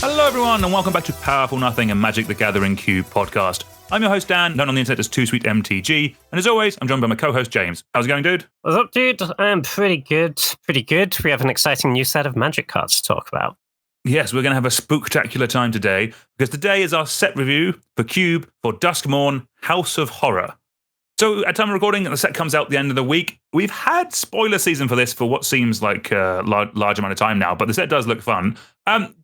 Hello everyone and welcome back to Powerful Nothing, a Magic the Gathering Cube podcast. I'm your host Dan, known on the internet as 2SweetMTG, and as always, I'm joined by my co-host James. How's it going, dude? What's up, dude? I'm pretty good. We have an exciting new set of Magic cards to talk about. Yes, we're going to have a spooktacular time today, because today is our set review for Cube for Duskmourn, House of Horror. So at time of recording, the set comes out at the end of the week. We've had spoiler season for this for what seems like a large amount of time now, but the set does look fun.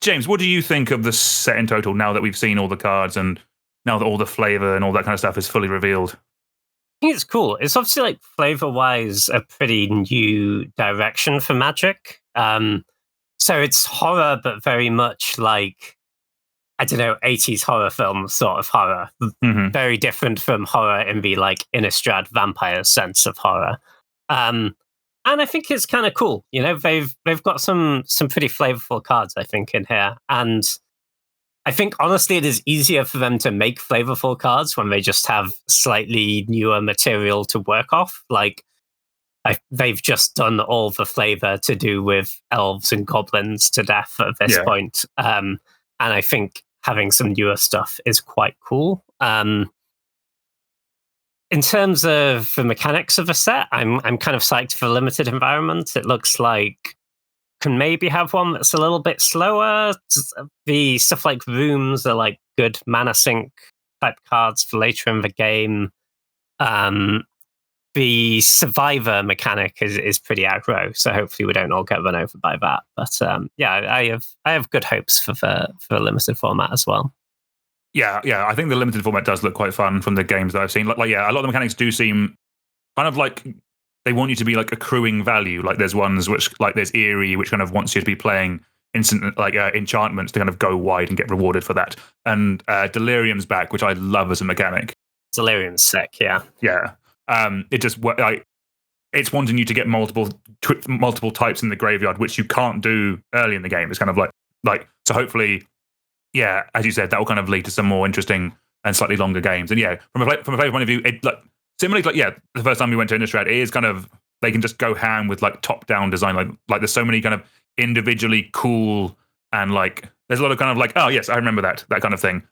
James, what do you think of the set in total now that we've seen all the cards and now that all the flavor and all that kind of stuff is fully revealed? I think it's cool. It's obviously, like, flavor-wise, a pretty new direction for Magic. So it's horror, but very much like, I don't know, 80s horror film sort of horror. Mm-hmm. Very different from horror in the, like, Innistrad vampire sense of horror. And I think it's kind of cool. You know, they've got some pretty flavorful cards, I think, in here. And I think, honestly, it is easier for them to make flavorful cards when they just have slightly newer material to work off. Like, they've just done all the flavor to do with elves and goblins to death at this point. And I think having some newer stuff is quite cool. In terms of the mechanics of the set, I'm kind of psyched for a limited environment. It looks like can maybe have one that's a little bit slower. The stuff like rooms are like good mana sink type cards for later in the game. The survivor mechanic is pretty aggro, so hopefully we don't all get run over by that. But I have good hopes for the limited format as well. Yeah, I think the limited format does look quite fun from the games that I've seen. Like, a lot of the mechanics do seem kind of like they want you to be like accruing value. Like there's ones which, like there's Eerie, which kind of wants you to be playing instant enchantments to kind of go wide and get rewarded for that. And Delirium's back, which I love as a mechanic. Delirium's sick, yeah. Yeah. It just it's wanting you to get multiple types in the graveyard, which you can't do early in the game. It's kind of like so. Hopefully, yeah, as you said, that will kind of lead to some more interesting and slightly longer games. And yeah, from a flavor point of view, it similarly the first time we went to Innistrad, it is kind of they can just go ham with like top down design. Like there's so many kind of individually cool and like there's a lot of kind of like, oh yes, I remember that kind of thing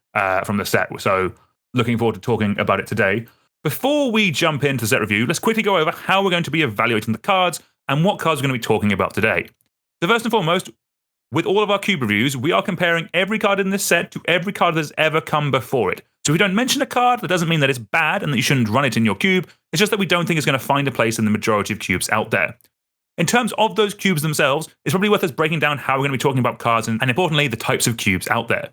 from the set. So looking forward to talking about it today. Before we jump into the set review, let's quickly go over how we're going to be evaluating the cards and what cards we're going to be talking about today. So first and foremost, with all of our cube reviews, we are comparing every card in this set to every card that has ever come before it. So if we don't mention a card, that doesn't mean that it's bad and that you shouldn't run it in your cube. It's just that we don't think it's going to find a place in the majority of cubes out there. In terms of those cubes themselves, it's probably worth us breaking down how we're going to be talking about cards and importantly, the types of cubes out there.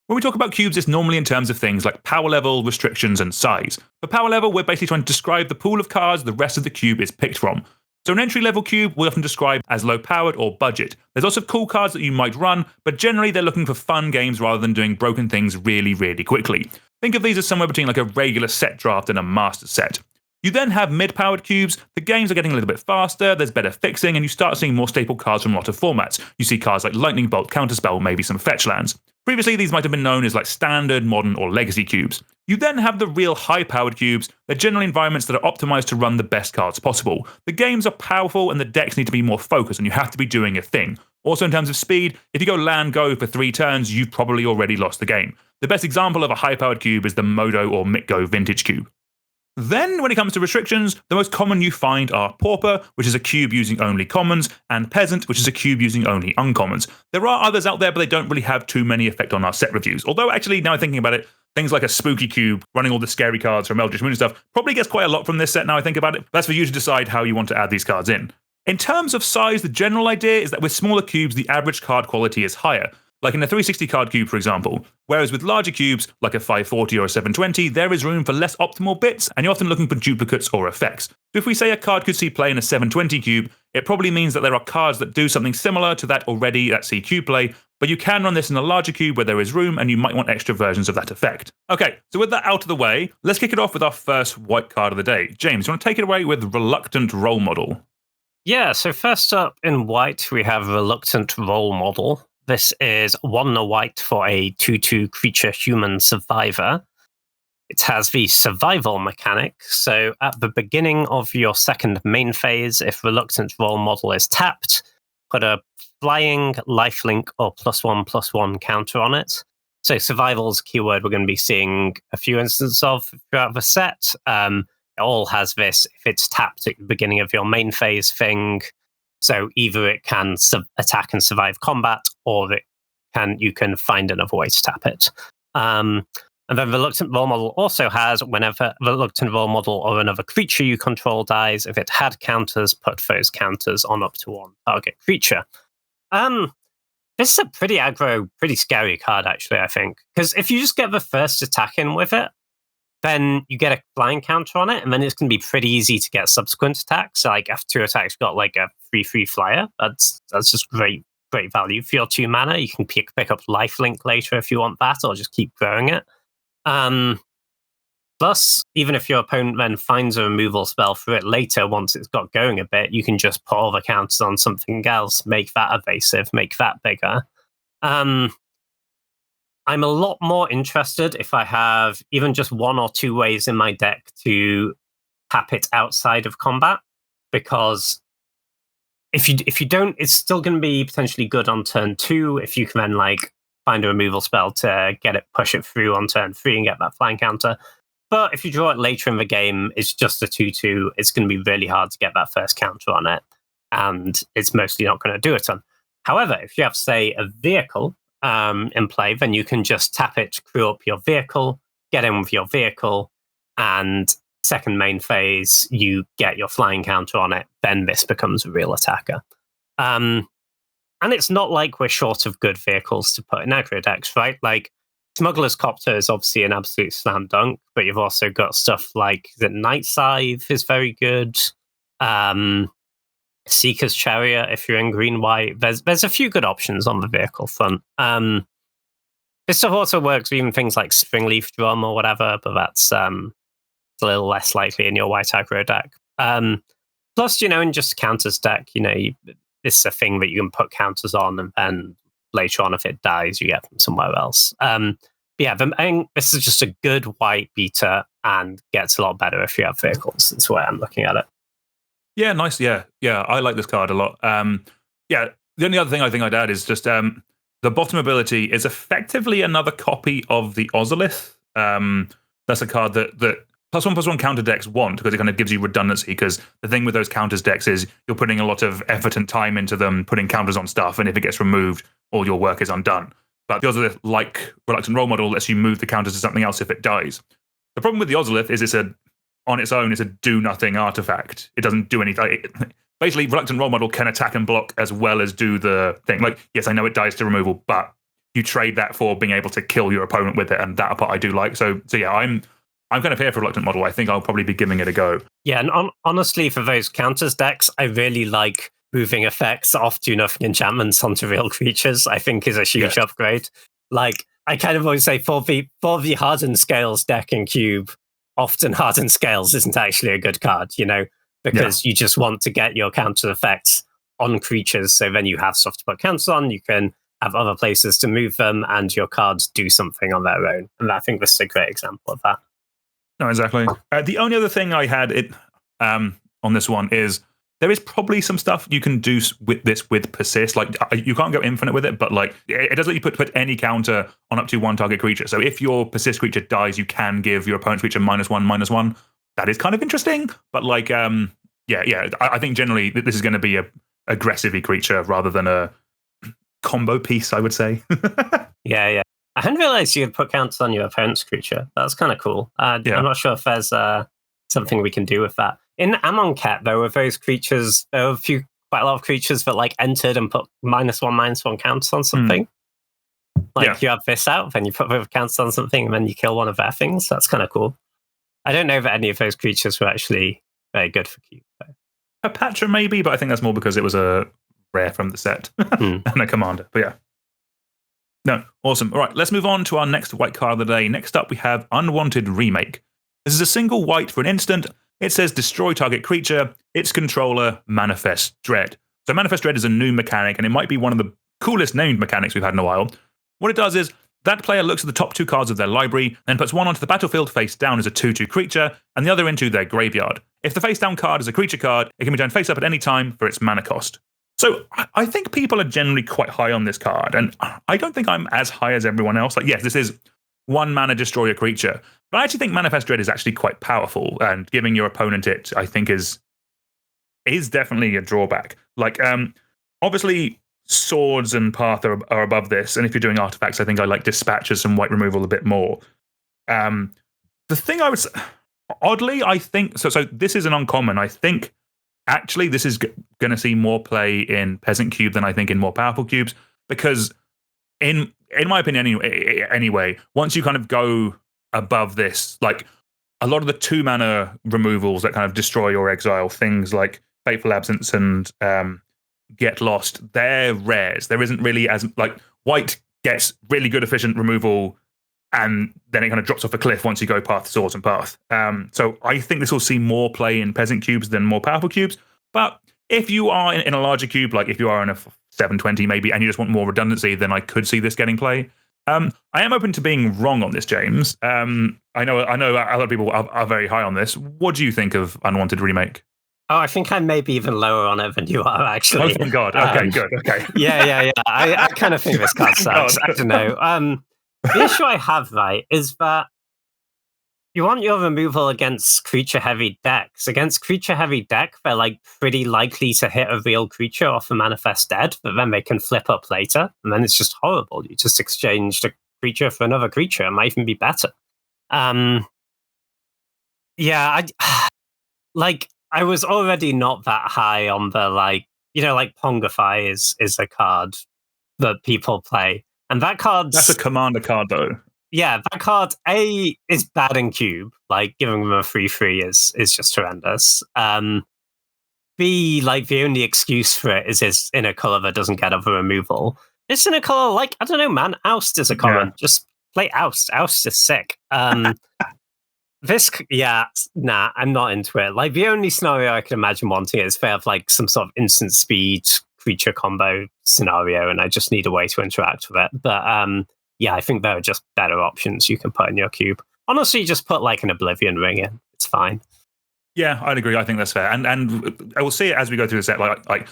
When we talk about cubes, it's normally in terms of things like power level, restrictions, and size. For power level, we're basically trying to describe the pool of cards the rest of the cube is picked from. So an entry-level cube we'll often describe as low-powered or budget. There's lots of cool cards that you might run, but generally they're looking for fun games rather than doing broken things really, really quickly. Think of these as somewhere between like a regular set draft and a master set. You then have mid-powered cubes. The games are getting a little bit faster, there's better fixing, and you start seeing more staple cards from a lot of formats. You see cards like Lightning Bolt, Counterspell, maybe some fetch lands. Previously, these might have been known as like standard, modern, or legacy cubes. You then have the real high-powered cubes. They're generally environments that are optimized to run the best cards possible. The games are powerful and the decks need to be more focused, and you have to be doing a thing. Also, in terms of speed, if you go land go for 3 turns, you've probably already lost the game. The best example of a high-powered cube is the Modo or Mitgo Vintage Cube. Then, when it comes to restrictions, the most common you find are Pauper, which is a cube using only commons, and Peasant, which is a cube using only uncommons. There are others out there, but they don't really have too many effect on our set reviews. Although, actually, now thinking about it, things like a Spooky Cube, running all the scary cards from Eldritch Moon and stuff, probably gets quite a lot from this set now I think about it. That's for you to decide how you want to add these cards in. In terms of size, the general idea is that with smaller cubes, the average card quality is higher. Like in a 360 card cube, for example. Whereas with larger cubes, like a 540 or a 720, there is room for less optimal bits, and you're often looking for duplicates or effects. So if we say a card could see play in a 720 cube, it probably means that there are cards that do something similar to that already that see cube play, but you can run this in a larger cube where there is room, and you might want extra versions of that effect. Okay, so with that out of the way, let's kick it off with our first white card of the day. James, you want to take it away with Reluctant Role Model? Yeah, so first up in white, we have Reluctant Role Model. This is 1 white for a 2/2 creature human survivor. It has the survival mechanic, so at the beginning of your second main phase, if Reluctant Role Model is tapped, put a flying, lifelink, or +1/+1 counter on it. So survival's a keyword we're going to be seeing a few instances of throughout the set. It all has this, if it's tapped at the beginning of your main phase thing. So either it can attack and survive combat, or you can find another way to tap it. And then the Reluctant Role Model also has, whenever the Reluctant Role Model or another creature you control dies, if it had counters, put those counters on up to one target creature. This is a pretty aggro, pretty scary card, actually, I think. Because if you just get the first attack in with it, then you get a flying counter on it, and then it's going to be pretty easy to get subsequent attacks. So, like, after 2 attacks, you've got like a 3/3 flyer. That's just great value for your 2 mana. You can pick up lifelink later if you want that, or just keep growing it. Plus, even if your opponent then finds a removal spell for it later, once it's got going a bit, you can just put all the counters on something else, make that evasive, make that bigger. I'm a lot more interested if I have even just 1 or 2 ways in my deck to tap it outside of combat, because if you don't, it's still going to be potentially good on turn 2 if you can then like find a removal spell to push it through on turn 3 and get that flying counter. But if you draw it later in the game, it's just a 2/2. It's going to be really hard to get that first counter on it, and it's mostly not going to do a ton. However, if you have, say, a vehicle in play, then you can just tap it, crew up your vehicle, get in with your vehicle, and second main phase, you get your flying counter on it. Then this becomes a real attacker. And it's not like we're short of good vehicles to put in aggro decks, right? Like, Smuggler's Copter is obviously an absolute slam dunk, but you've also got stuff like the Night Scythe is very good. Seeker's Chariot, if you're in green-white. There's a few good options on the vehicle front. This stuff also works with even things like Springleaf Drum or whatever, but that's a little less likely in your white aggro deck. Plus, in just counters deck, this is a thing that you can put counters on, and then later on, if it dies, you get them somewhere else. I think this is just a good white beater and gets a lot better if you have vehicles. That's the way I'm looking at it. Yeah, nice. Yeah, I like this card a lot. The only other thing I think I'd add is just the bottom ability is effectively another copy of the Ozolith. That's a card that +1/+1 counter decks want, because it kind of gives you redundancy, because the thing with those counters decks is you're putting a lot of effort and time into them, putting counters on stuff, and if it gets removed, all your work is undone. But the Ozolith, like Reluctant Role Model, lets you move the counters to something else if it dies. The problem with the Ozolith is on its own, it's a do-nothing artifact. It doesn't do anything. Basically, Reluctant Role Model can attack and block as well as do the thing. Like, yes, I know it dies to removal, but you trade that for being able to kill your opponent with it, and that part I do like. So yeah, I'm kind of here for Reluctant Model. I think I'll probably be giving it a go. Yeah, and honestly, for those counters decks, I really like moving effects off do-nothing enchantments onto real creatures. I think is a huge upgrade. Like, I kind of always say for the Hardened Scales deck in Cube, often Hardened Scales isn't actually a good card, because you just want to get your counter effects on creatures, so then you have stuff to put counters on, you can have other places to move them, and your cards do something on their own. And I think this is a great example of that. No, exactly. The only other thing I had on this one is there is probably some stuff you can do with this with Persist. Like, you can't go infinite with it, but like it does let you put any counter on up to one target creature. So if your Persist creature dies, you can give your opponent's creature -1/-1. That is kind of interesting. But like, I think generally this is going to be a aggressive-y creature rather than a combo piece, I would say. Yeah. I hadn't realized you could put counters on your opponent's creature. That's kind of cool. I'm not sure if there's something we can do with that. In Amonkhet, there were those creatures. There were quite a lot of creatures that like entered and put -1/-1 counters on something. You have this out, then you put counters on something, and then you kill one of their things. That's kind of cool. I don't know that any of those creatures were actually very good for Cube. A Patra maybe, but I think that's more because it was a rare from the set and a commander. But yeah. No, awesome. All right, let's move on to our next white card of the day. Next up, we have Unwanted Remake. This is a single white for an instant. It says destroy target creature, its controller, Manifest Dread. So Manifest Dread is a new mechanic, and it might be one of the coolest named mechanics we've had in a while. What it does is that player looks at the top 2 cards of their library and puts one onto the battlefield face down as a 2/2 creature and the other into their graveyard. If the face down card is a creature card, it can be turned face up at any time for its mana cost. So I think people are generally quite high on this card, and I don't think I'm as high as everyone else. Like, yes, this is 1 mana destroy a creature, but I actually think Manifest Dread is actually quite powerful, and giving your opponent it, I think, is definitely a drawback. Like, obviously, swords and path are above this, and if you're doing artifacts, I think I like dispatches and white removal a bit more. The thing I would oddly, I think so. This is an uncommon. I think actually this is going to see more play in Peasant Cube than I think in more powerful cubes, because in my opinion anyway, once you kind of go above this, like a lot of the 2 mana removals that kind of destroy or exile things like Fateful Absence and Get Lost, they're rares. There isn't really as like white gets really good efficient removal, and then it kind of drops off a cliff once you go Path, Swords, and Path. So I think this will see more play in Peasant Cubes than more powerful cubes. But if you are in a larger cube, like if you are in a 720 maybe, and you just want more redundancy, then I could see this getting play. I am open to being wrong on this, James. I know a lot of people are very high on this. What do you think of Unwanted Remake? Oh, I think I may be even lower on it than you are, actually. Oh, thank God. Okay, good. Okay. Yeah. I kind of think this card sucks. I don't know. The issue I have, right, is that you want your removal against creature-heavy decks. Against creature-heavy deck, they're like pretty likely to hit a real creature off a Manifest Dead, but then they can flip up later, and then it's just horrible. You just exchanged a creature for another creature. It might even be better. I was already not that high on the like Pongify is a card that people play. And that's a commander card, though. Yeah, that card A is bad in cube. Like giving them a 3/3 is just horrendous. B, like the only excuse for it is in a color that doesn't get other removal. It's in a color like, I don't know, man. Oust is a common. Yeah. Just play Oust. Oust is sick. I'm not into it. Like the only scenario I can imagine wanting is if they have like some sort of instant speed creature combo scenario, and I just need a way to interact with it. But I think there are just better options you can put in your cube. Honestly, just put like an Oblivion Ring in. It's fine. Yeah, I'd agree. I think that's fair. And I will see it as we go through the set. Like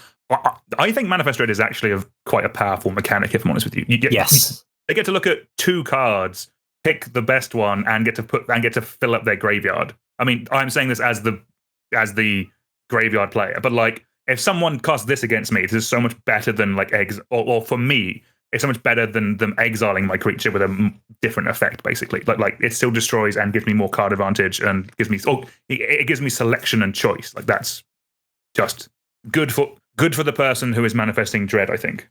I think Manifest Dread is actually quite a powerful mechanic, if I'm honest with you. They get to look at 2 cards, pick the best one, and get to fill up their graveyard. I mean, I'm saying this as the graveyard player, but like if someone casts this against me, this is so much better than like or for me, it's so much better than them exiling my creature with a different effect, basically. Like it still destroys and gives me more card advantage and gives me it gives me selection and choice. Like that's just good for the person who is manifesting dread, I think.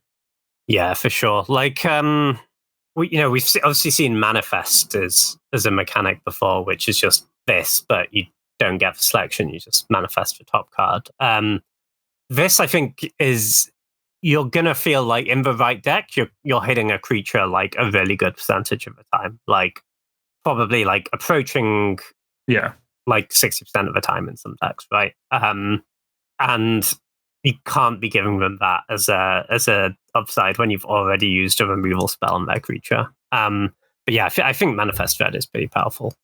Yeah, for sure. Like we've obviously seen manifest as a mechanic before, which is just this, but you don't get the selection, you just manifest the top card. This I think is you're gonna feel like in the right deck, you're hitting a creature like a really good percentage of the time, like probably like approaching like 60% of the time in some decks, right? And you can't be giving them that as a upside when you've already used a removal spell on their creature. But yeah, I think Manifest Dread is pretty powerful.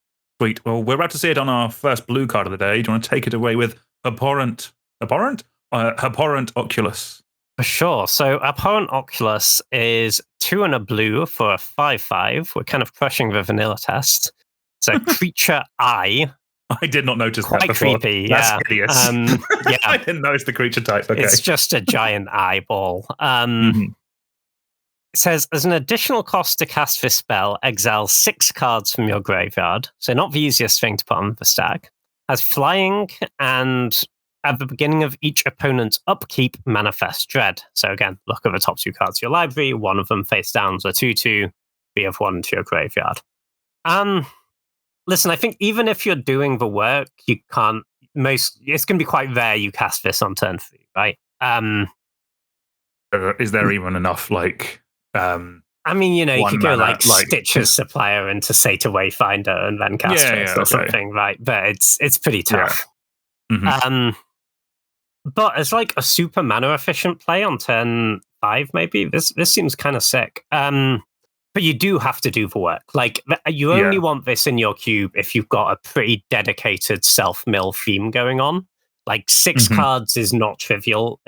Sweet. Well, we're about to see it on our first blue card of the day. Do you want to take it away with Abhorrent Oculus? For sure. So Abhorrent Oculus is 2 and a blue for a 5/5. We're kind of crushing the vanilla test. So creature eye. I did not notice Quite that before. Creepy, That's hideous. I didn't notice the creature type. Okay. It's just a giant eyeball. It says, as an additional cost to cast this spell, exile 6 cards from your graveyard. So not the easiest thing to put on the stack. Has flying, and at the beginning of each opponent's upkeep, manifest dread. So again, look at the top 2 cards of your library. One of them face down as a 2/2. The other one to your graveyard. Listen, I think even if you're doing the work, you can't. It's going to be quite rare you cast this on turn 3, right? Is there even enough like? I mean, you could go like Stitcher's Supplier into Sata Wayfinder and then cast it or something, right? But it's pretty tough. Yeah. Mm-hmm. But as like a super mana efficient play on turn 5, maybe this seems kind of sick. But you do have to do the work. Like you only want this in your cube if you've got a pretty dedicated self-mill theme going on. Like 6 cards is not trivial.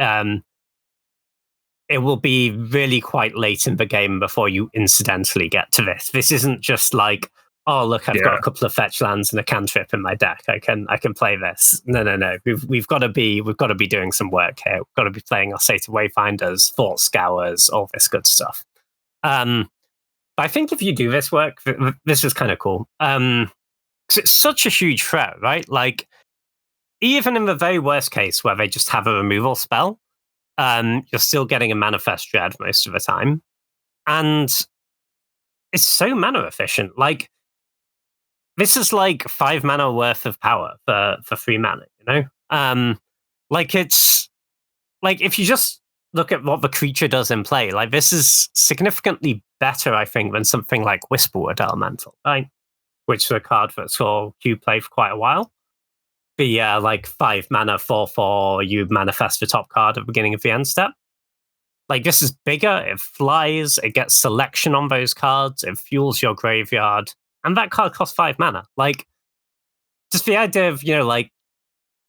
it will be really quite late in the game before you incidentally get to this. This isn't just like, oh look, I've got a couple of fetch lands and a cantrip in my deck. I can play this. No. We've got to be doing some work here. We've got to be playing our State of Wayfinders, Thought Scours, all this good stuff. But I think if you do this work, this is kind of cool. Because it's such a huge threat, right? Like, even in the very worst case where they just have a removal spell, you're still getting a Manifest Dread most of the time. And it's so mana efficient. Like, this is like 5 mana worth of power for 3 mana, you know? Like, it's like, if you just look at what the creature does in play, like, this is significantly better, I think, than something like Whisperwood Elemental, right? Which is a card that saw Q play for quite a while. The like 5 mana 4/4, you manifest the top card at the beginning of the end step. Like, this is bigger, it flies, it gets selection on those cards, it fuels your graveyard, and that card costs 5 mana. Like, just the idea of, you know, like,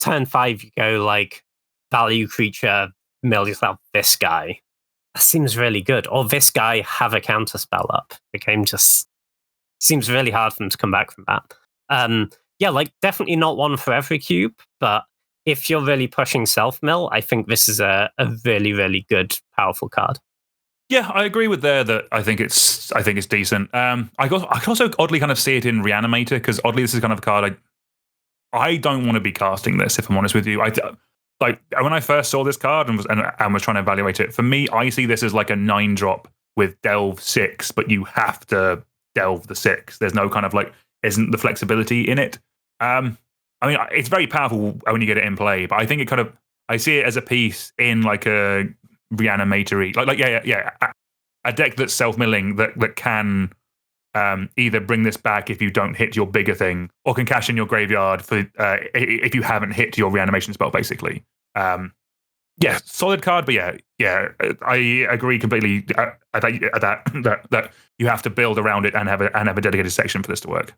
turn 5, you go, like, value creature, mill yourself this guy. That seems really good. Or this guy, have a counter spell up. The game just seems really hard for them to come back from that. Yeah, like, definitely not one for every cube, but if you're really pushing self-mill, I think this is a really, really good, powerful card. Yeah, I agree with there that I think it's decent. I also oddly kind of see it in Reanimator, because oddly this is kind of a card I don't want to be casting this, if I'm honest with you. Like, when I first saw this card and was trying to evaluate it, for me, I see this as like a 9-drop with Delve 6, but you have to Delve the 6. There's no kind of like, isn't the flexibility in it. I mean, it's very powerful when you get it in play, but I think I see it as a piece in like a Reanimatory, a deck that's self-milling that can either bring this back if you don't hit your bigger thing, or can cash in your graveyard for if you haven't hit your reanimation spell, basically. Yeah, solid card, but yeah, I agree completely that you have to build around it and have a dedicated section for this to work.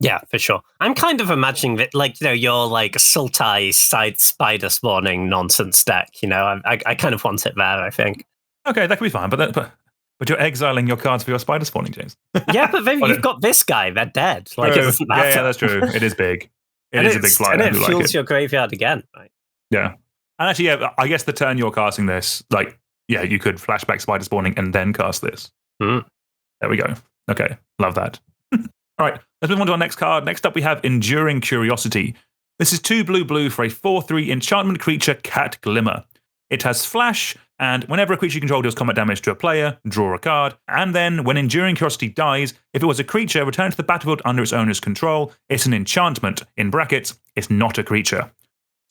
Yeah, for sure. I'm kind of imagining that, like, you know, your like Sultai side Spider Spawning nonsense deck. You know, I kind of want it there, I think. Okay, that could be fine, but you're exiling your cards for your Spider Spawning, James. Yeah, but then you've got this guy. They're dead. Like, it doesn't matter. Yeah, that's true. It is big. It is a big flyer. And it fuels your graveyard again, right? Yeah. And actually, yeah, I guess the turn you're casting this, like, yeah, you could flashback Spider Spawning and then cast this. Mm. There we go. Okay, love that. All right, let's move on to our next card. Next up, we have Enduring Curiosity. This is 2 blue for a 4/3 enchantment creature, Cat Glimmer. It has flash, and whenever a creature you control deals combat damage to a player, draw a card. And then, when Enduring Curiosity dies, if it was a creature, return to the battlefield under its owner's control. It's an enchantment. In brackets, it's not a creature.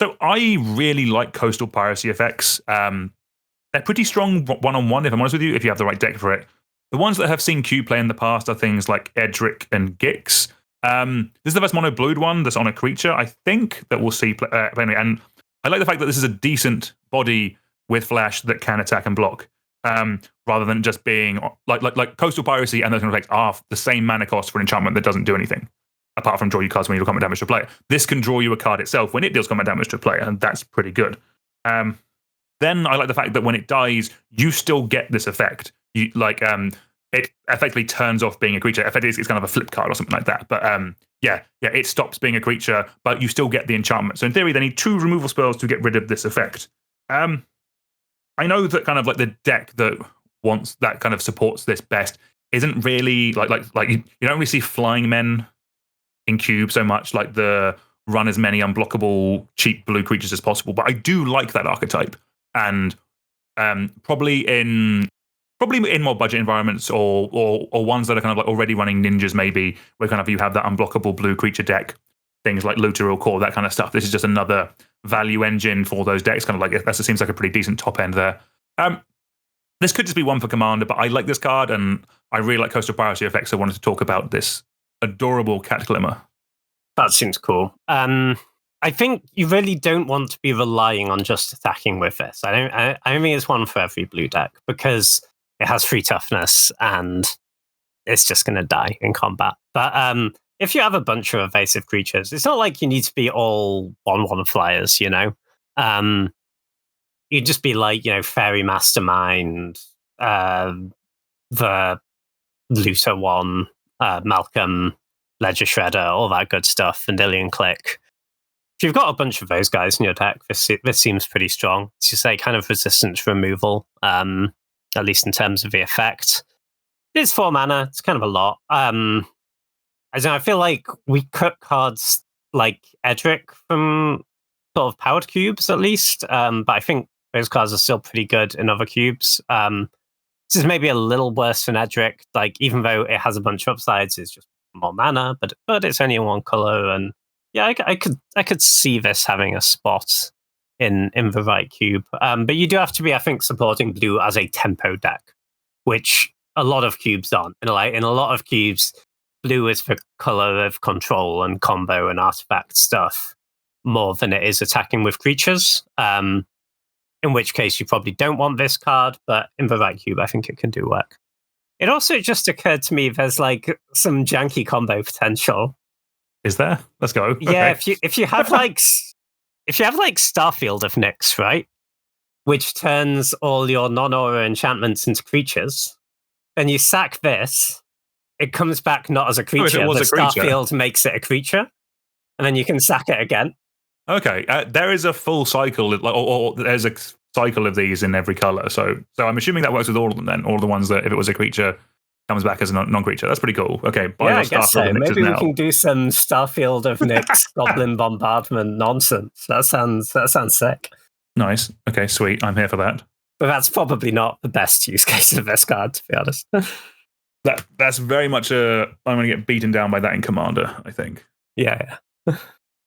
So I really like Coastal Piracy effects. They're pretty strong one-on-one, if I'm honest with you, if you have the right deck for it. The ones that have seen Q play in the past are things like Edric and Gix. This is the first mono-blued one that's on a creature, I think, that we'll see play. And I like the fact that this is a decent body with flash that can attack and block, rather than just being like Coastal Piracy and those kind of effects are the same mana cost for an enchantment that doesn't do anything, apart from draw you cards when you deal combat damage to a player. This can draw you a card itself when it deals combat damage to a player, and that's pretty good. Then I like the fact that when it dies, you still get this effect. It effectively turns off being a creature. Effectively, it's kind of a flip card or something like that. But it stops being a creature, but you still get the enchantment. So in theory, they need 2 removal spells to get rid of this effect. I know that kind of like the deck that wants that kind of supports this best isn't really like you don't really see flying men in cube so much, like the run as many unblockable cheap blue creatures as possible. But I do like that archetype, and probably in more budget environments or ones that are kind of like already running ninjas, maybe, where kind of you have that unblockable blue creature deck, things like Looter or Core, that kind of stuff. This is just another value engine for those decks. Kind of like that seems like a pretty decent top end there. This could just be one for Commander, but I like this card and I really like Coastal Piracy effects. So I wanted to talk about this adorable Cat Glimmer. That seems cool. I think you really don't want to be relying on just attacking with this. I don't think it's one for every blue deck, because it has 3 toughness and it's just going to die in combat. But if you have a bunch of evasive creatures, it's not like you need to be all 1/1 flyers, you know? you'd just be like, Fairy Mastermind, the Lucer one, Malcolm, Ledger Shredder, all that good stuff, Vendilion Click. If you've got a bunch of those guys in your deck, this seems pretty strong. As you say, kind of resistant to removal, at least in terms of the effect. It's 4 mana. It's kind of a lot. I feel like we cut cards like Edric from sort of powered cubes, at least. But I think those cards are still pretty good in other cubes. This is maybe a little worse than Edric. Like, even though it has a bunch of upsides, it's just more mana, but it's only in 1 color, and yeah, I could see this having a spot in the right cube. But you do have to be, I think, supporting blue as a tempo deck, which a lot of cubes aren't. In a lot of cubes, blue is the color of control and combo and artifact stuff more than it is attacking with creatures. In which case you probably don't want this card, but in the right cube, I think it can do work. It also just occurred to me there's like some janky combo potential. Is there? Let's go. Yeah, okay. if you have like Starfield of Nyx, right, which turns all your non-aura enchantments into creatures, then you sack this. It comes back not as a creature, but Starfield makes it a creature, and then you can sack it again. Okay, there is a full cycle, or there's a cycle of these in every color. So I'm assuming that works with all of them. Then all the ones that, if it was a creature, comes back as a non-creature. That's pretty cool. Okay, yeah, I guess so. Maybe we can do some Starfield of Nyx Goblin Bombardment nonsense. That sounds sick. Nice. Okay, sweet. I'm here for that. But that's probably not the best use case of this card, to be honest. That's very much I'm going to get beaten down by that in Commander, I think. Yeah. All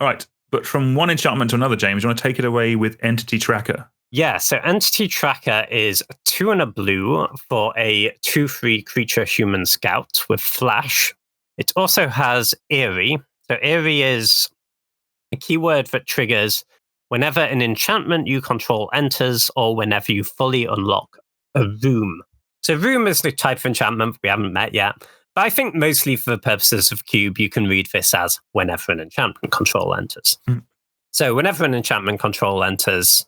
right. But from one enchantment to another, James, you want to take it away with Entity Tracker? Yeah, so Entity Tracker is 2 and a blue for a 2/3 creature human scout with flash. It also has Eerie. So Eerie is a keyword that triggers whenever an enchantment you control enters or whenever you fully unlock a room. So room is the type of enchantment we haven't met yet. But I think mostly for the purposes of Cube, you can read this as whenever an enchantment control enters. So whenever an enchantment control enters,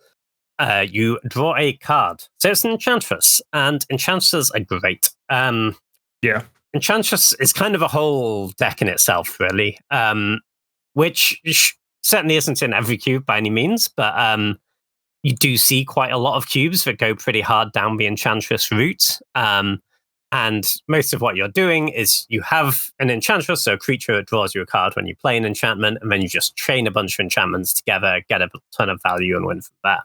you draw a card. So it's an Enchantress, and Enchantresses are great. Yeah. Enchantress is kind of a whole deck in itself, really, which certainly isn't in every cube by any means, but you do see quite a lot of cubes that go pretty hard down the Enchantress route. And most of what you're doing is you have an Enchantress, so a creature that draws you a card when you play an enchantment, and then you just chain a bunch of enchantments together, get a ton of value, and win from that.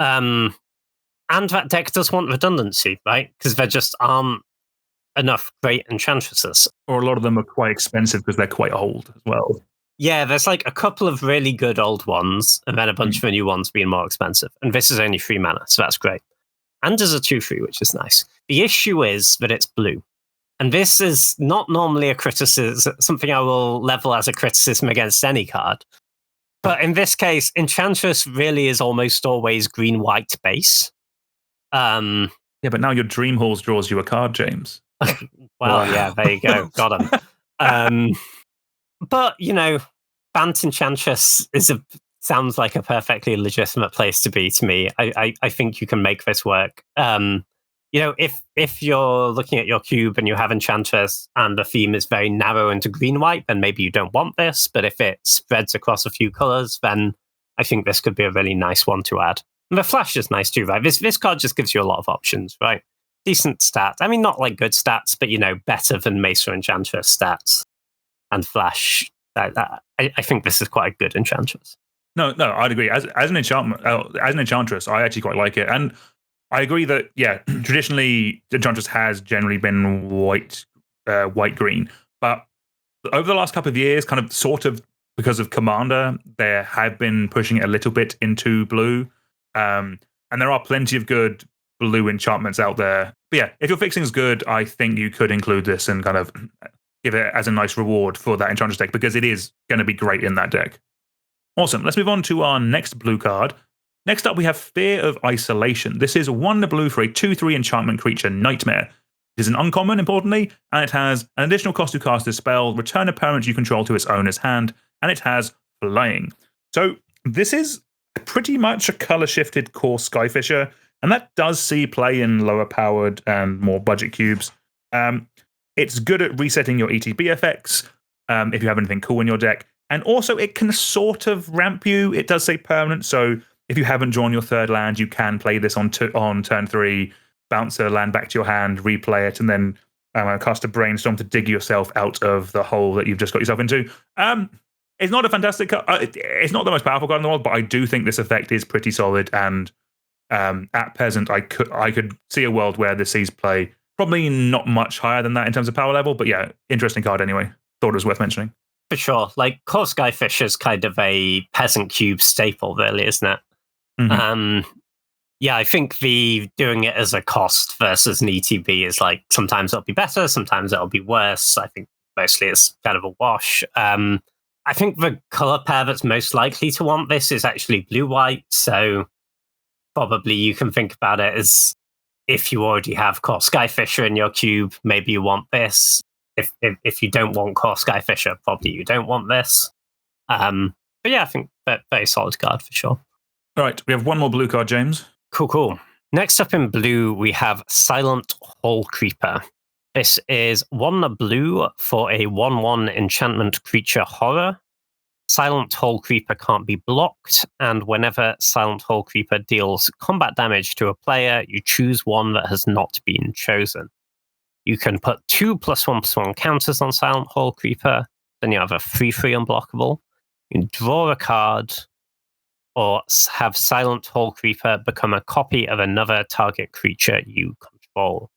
And that deck does want redundancy, right? Because there just aren't enough great Enchantresses. Or a lot of them are quite expensive because they're quite old as well. Yeah, there's like a couple of really good old ones, and then a bunch of the new ones being more expensive. And this is only 3 mana, so that's great. And there's a 2/3, which is nice. The issue is that it's blue. And this is not normally a criticism, something I will level as a criticism against any card. But in this case, Enchantress really is almost always green-white base. Yeah, but now your Dream Halls draws you a card, James. Well, yeah, there you go. Got him. But, Bant Enchantress sounds like a perfectly legitimate place to be to me. I think you can make this work. If you're looking at your cube and you have Enchantress and the theme is very narrow into green-white, then maybe you don't want this. But if it spreads across a few colors, then I think this could be a really nice one to add. And the flash is nice too, right? This card just gives you a lot of options, right? Decent stats. I mean, not like good stats, but, better than Mesa Enchantress stats. And flash. I think this is quite a good Enchantress. No, I'd agree. As an Enchantress, I actually quite like it. And I agree that, yeah, traditionally, Enchantress has generally been white-green. But over the last couple of years, kind of sort of because of Commander, they have been pushing it a little bit into blue. And there are plenty of good blue enchantments out there. But yeah, if your fixing is good, I think you could include this and kind of give it as a nice reward for that Enchantress deck, because it is going to be great in that deck. Awesome. Let's move on to our next blue card. Next up, we have Fear of Isolation. This is 1 blue for a 2/3 enchantment creature, Nightmare. It is an uncommon, importantly, and it has an additional cost to cast this spell, return a permanent you control to its owner's hand, and it has flying. So this is pretty much a color-shifted core Skyfisher, and that does see play in lower-powered and more budget cubes. It's good at resetting your ETB effects if you have anything cool in your deck, and also it can sort of ramp you. It does say permanent, so if you haven't drawn your third land, you can play this on turn 3, bounce a land back to your hand, replay it, and then cast a Brainstorm to dig yourself out of the hole that you've just got yourself into. It's not a fantastic card. It's not the most powerful card in the world, but I do think this effect is pretty solid. And at present, I could see a world where this sees play probably not much higher than that in terms of power level. But yeah, interesting card anyway. Thought it was worth mentioning. For sure. Like, Core Skyfish is kind of a peasant cube staple, really, isn't it? Mm-hmm. Yeah, I think the doing it as a cost versus an ETB is like, sometimes it'll be better, sometimes it'll be worse. I think mostly it's kind of a wash. I think the color pair that's most likely to want this is actually blue-white, so probably you can think about it as if you already have Core Skyfisher in your cube, maybe you want this. If you don't want Core Skyfisher, probably you don't want this. But yeah, I think very solid card for sure. All right, we have one more blue card, James. Cool. Next up in blue, we have Silent Hole Creeper. This is 1 blue for a 1/1 enchantment creature horror. Silent Hole Creeper can't be blocked, and whenever Silent Hole Creeper deals combat damage to a player, you choose one that has not been chosen. You can put 2 +1/+1 counters on Silent Hole Creeper, then you have a 3/3 unblockable. You can draw a card, or have Silent Hole Creeper become a copy of another target creature you control.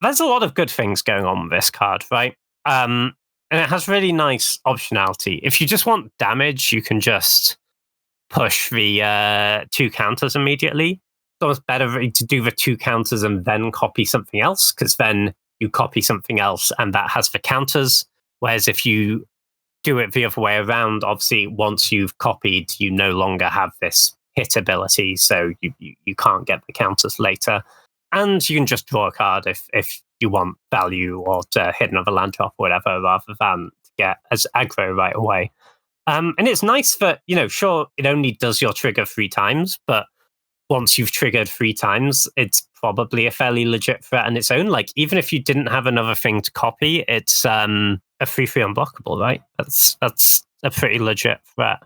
There's a lot of good things going on with this card, right? And it has really nice optionality. If you just want damage, you can just push the 2 counters immediately. It's almost better to do the 2 counters and then copy something else, because then you copy something else and that has the counters. Whereas if you do it the other way around, obviously once you've copied, you no longer have this hit ability, so you can't get the counters later. And you can just draw a card if you want value or to hit another land drop or whatever, rather than to get as aggro right away. And it's nice that, sure, it only does your trigger 3 times, but once you've triggered 3 times, it's probably a fairly legit threat on its own. Like, even if you didn't have another thing to copy, it's a 3/3 unblockable, right? That's a pretty legit threat.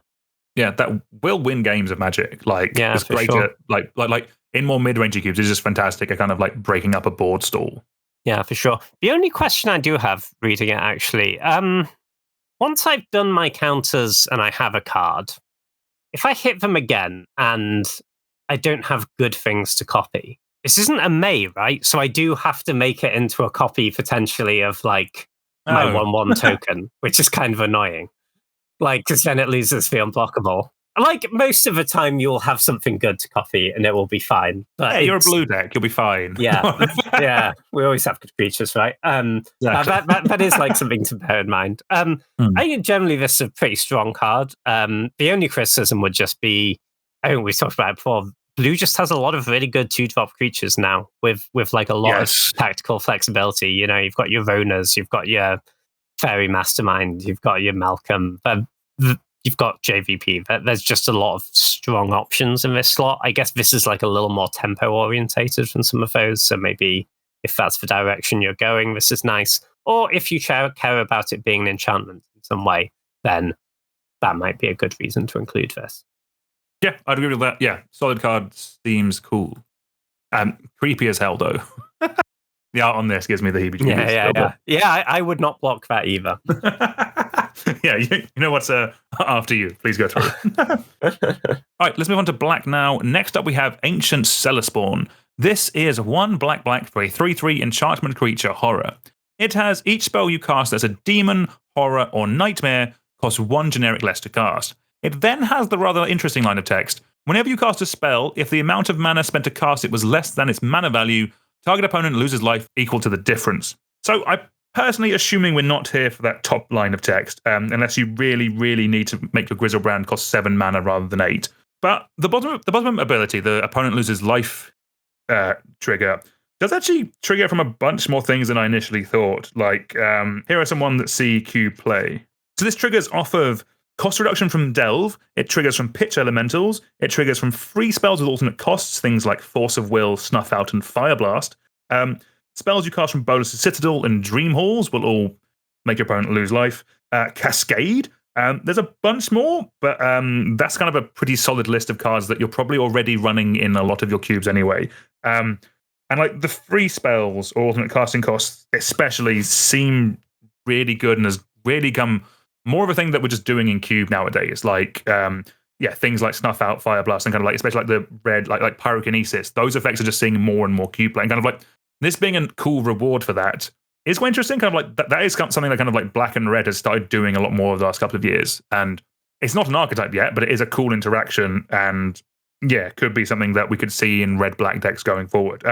Yeah, that will win games of Magic. Like, yeah, it's great sure. like in more mid-range cubes, it's just fantastic at kind of like breaking up a board stall. Yeah, for sure. The only question I do have reading it, actually, once I've done my counters and I have a card, if I hit them again and I don't have good things to copy, this isn't a May, right? So I do have to make it into a copy potentially of like my 1/1 token, which is kind of annoying. Like, because then it loses the unblockable. Like, most of the time you'll have something good to copy and it will be fine. But hey, you're a blue deck, you'll be fine. Yeah, yeah. We always have good creatures, right? Exactly. That is like something to bear in mind. I think generally this is a pretty strong card. The only criticism would just be, I think we talked about it before, blue just has a lot of really good 2-drop creatures now with like a lot of tactical flexibility. You've got your Ronas, you've got your Fairy Mastermind, you've got your Malcolm, you've got JVP. There's just a lot of strong options in this slot. I guess this is like a little more tempo orientated than some of those. So maybe if that's the direction you're going, this is nice. Or if you care about it being an enchantment in some way, then that might be a good reason to include this. Yeah, I'd agree with that. Yeah, solid card seems cool. Creepy as hell, though. The art on this gives me the heebie-jeebies. Yeah, I would not block that either. Yeah, you know what's after you. Please go through. All right, let's move on to black now. Next up, we have Ancient Celespawn. This is 1 black for a 3/3 enchantment creature horror. It has each spell you cast as a demon, horror, or nightmare costs 1 generic less to cast. It then has the rather interesting line of text. Whenever you cast a spell, if the amount of mana spent to cast it was less than its mana value, target opponent loses life equal to the difference. So I personally, assuming we're not here for that top line of text, unless you really, really need to make your Grizzlebrand cost 7 mana rather than 8. But the bottom ability, the opponent loses life trigger, does actually trigger from a bunch more things than I initially thought. Like, here are some ones that see Q play. So this triggers off of cost reduction from Delve. It triggers from pitch elementals. It triggers from free spells with alternate costs, things like Force of Will, Snuff Out, and Fire Blast. Spells you cast from Bolus's Citadel and Dream Halls will all make your opponent lose life. Cascade. There's a bunch more, but that's kind of a pretty solid list of cards that you're probably already running in a lot of your cubes anyway. And like the free spells or alternate casting costs, especially, seem really good and has really come more of a thing that we're just doing in cube nowadays. Like, things like Snuff Out, Fire Blast, and kind of like, especially like the red, like Pyrokinesis. Those effects are just seeing more and more cube play. And kind of like this being a cool reward for that is quite interesting. Kind of like that is something that kind of like Black and Red has started doing a lot more over the last couple of years. And it's not an archetype yet, but it is a cool interaction. And yeah, could be something that we could see in red-black decks going forward.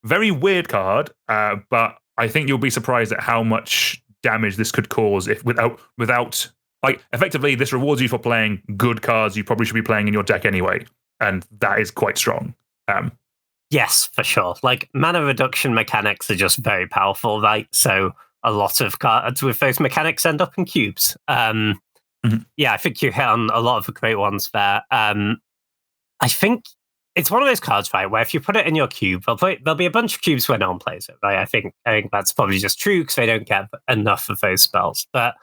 Very weird card, but I think you'll be surprised at how much damage this could cause if without like effectively this rewards you for playing good cards you probably should be playing in your deck anyway, and that is quite strong. Yes, for sure. Like, mana reduction mechanics are just very powerful, right? So a lot of cards with those mechanics end up in cubes. Yeah, I think you hit on a lot of the great ones there. I think it's one of those cards, right, where if you put it in your cube, there'll be a bunch of cubes where no one plays it, right? I think that's probably just true because they don't get enough of those spells. But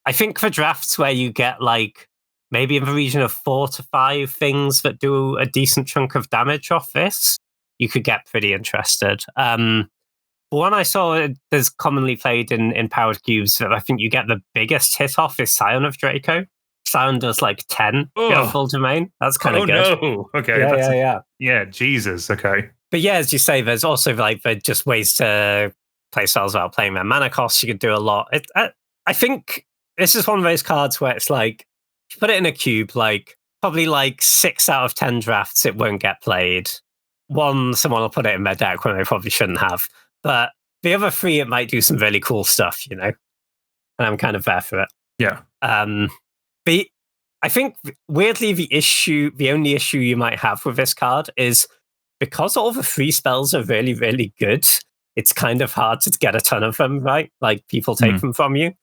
I think for drafts where you get like maybe in the region of 4 to 5 things that do a decent chunk of damage off this, you could get pretty interested. One I saw that's commonly played in powered cubes that I think you get the biggest hit off is Scion of Draco. Scion does like 10 full domain. That's kind of good. No. Okay. Yeah, Jesus. Okay. But yeah, as you say, there's also like just ways to play styles without playing their mana costs. You can do a lot. I think this is one of those cards where it's like, if you put it in a cube, like probably like 6 out of 10 drafts, it won't get played. Someone will put it in their deck when they probably shouldn't have. But the other 3, it might do some really cool stuff, you know? And I'm kind of there for it. Yeah. But I think, weirdly, the only issue you might have with this card is because all the free spells are really, really good, it's kind of hard to get a ton of them, right? Like, people take them from you.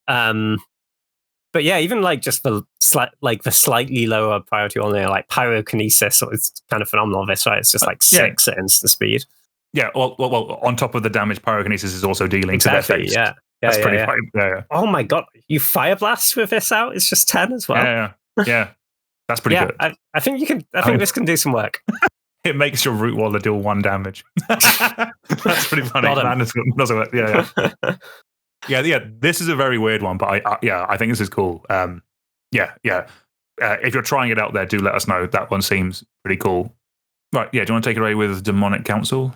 But yeah, even like just the slightly lower priority on there, like Pyrokinesis, it's kind of phenomenal. This, right? It's just like 6 at instant speed. Yeah, well, on top of the damage, Pyrokinesis is also dealing to their face. Yeah. That's pretty fine. Yeah. Oh my god, you Fire Blast with this out? It's just 10 as well. Yeah. That's pretty good. I think you can. I think this can do some work. It makes your Root Waller deal 1 damage. That's pretty funny. Doesn't work. Yeah. This is a very weird one, but I think this is cool. If you're trying it out there, do let us know. That one seems pretty cool. Right. Yeah. Do you want to take it away with Demonic Council?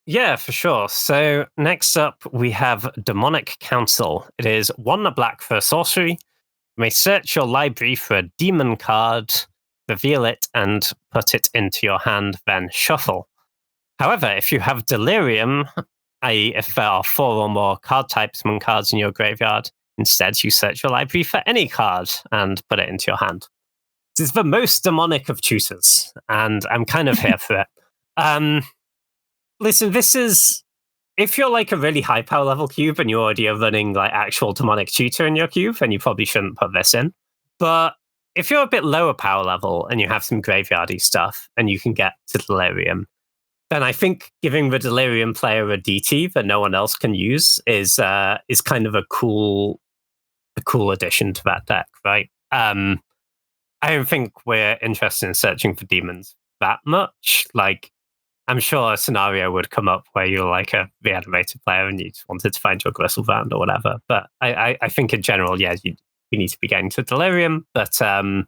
Yeah, for sure. So next up, we have Demonic Council. It is 1 black for a sorcery. You may search your library for a demon card, reveal it, and put it into your hand, then shuffle. However, if you have Delirium, i.e. if there are 4 or more card types among cards in your graveyard, instead you search your library for any card and put it into your hand. This is the most demonic of tutors, and I'm kind of here for it. Listen, this is, if you're like a really high power level cube and you already are running like actual demonic tutor in your cube, then you probably shouldn't put this in. But if you're a bit lower power level and you have some graveyardy stuff and you can get to Delirium, then I think giving the Delirium player a DT that no one else can use is kind of a cool addition to that deck, right? I don't think we're interested in searching for demons that much. Like, I'm sure a scenario would come up where you're like a reanimated player and you just wanted to find your Gristlebrand or whatever. But I think in general, yeah, we need to be getting to Delirium. But I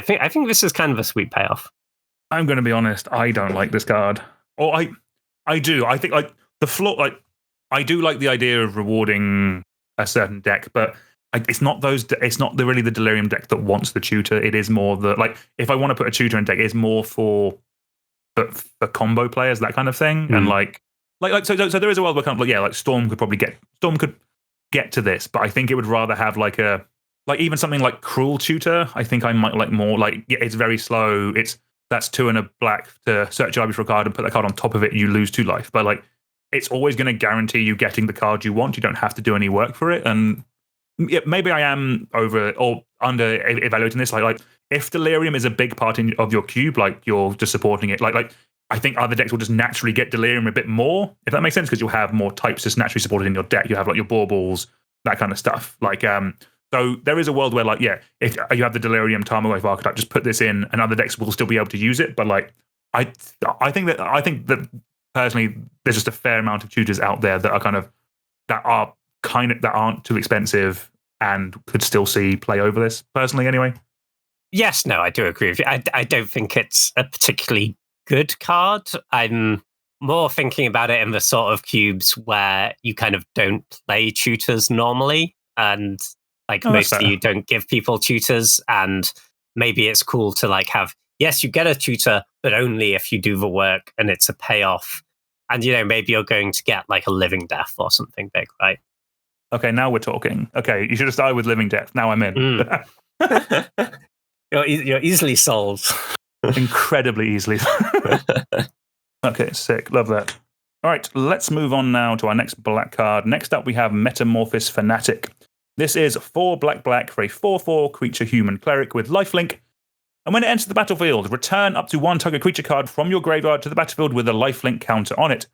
think this is kind of a sweet payoff. I'm going to be honest. I don't like this card. Or I do. I think like the floor. Like I do like the idea of rewarding a certain deck, but it's not those. It's not really the Delirium deck that wants the tutor. It is more the like if I want to put a tutor in deck, it's more for combo players, that kind of thing. And so there is a world where kind of like Storm could get to this, but I think it would rather have like even something like Cruel Tutor. I think I might like more like it's very slow. That's 2 and a black to search your library for a card and put that card on top of it. You lose 2 life, but like it's always going to guarantee you getting the card you want. You don't have to do any work for it, and maybe I am over or under evaluating this. Like if Delirium is a big part of your cube, like you're just supporting it. Like I think other decks will just naturally get Delirium a bit more, if that makes sense, because you'll have more types just naturally supported in your deck. You have like your baubles, that kind of stuff. Like so there is a world where like if you have the Delirium Tarmogoyf archetype, just put this in, and other decks will still be able to use it. But like I think that personally, there's just a fair amount of tutors out there that aren't too expensive and could still see play over this. Personally, anyway. Yes, no, I do agree with you. I don't think it's a particularly good card. I'm more thinking about it in the sort of cubes where you kind of don't play tutors normally, and like mostly you don't give people tutors, and maybe it's cool to like have, yes, you get a tutor, but only if you do the work and it's a payoff. And, maybe you're going to get like a Living Death or something big, right? Okay, now we're talking. Okay, you should have started with Living Death. Now I'm in. You're easily sold. Incredibly easily. Okay, sick. Love that. All right, let's move on now to our next black card. Next up, we have Metamorphosis Fanatic. This is 4 black for a 4/4 creature human cleric with lifelink. And when it enters the battlefield, return up to 1 target creature card from your graveyard to the battlefield with a lifelink counter on it.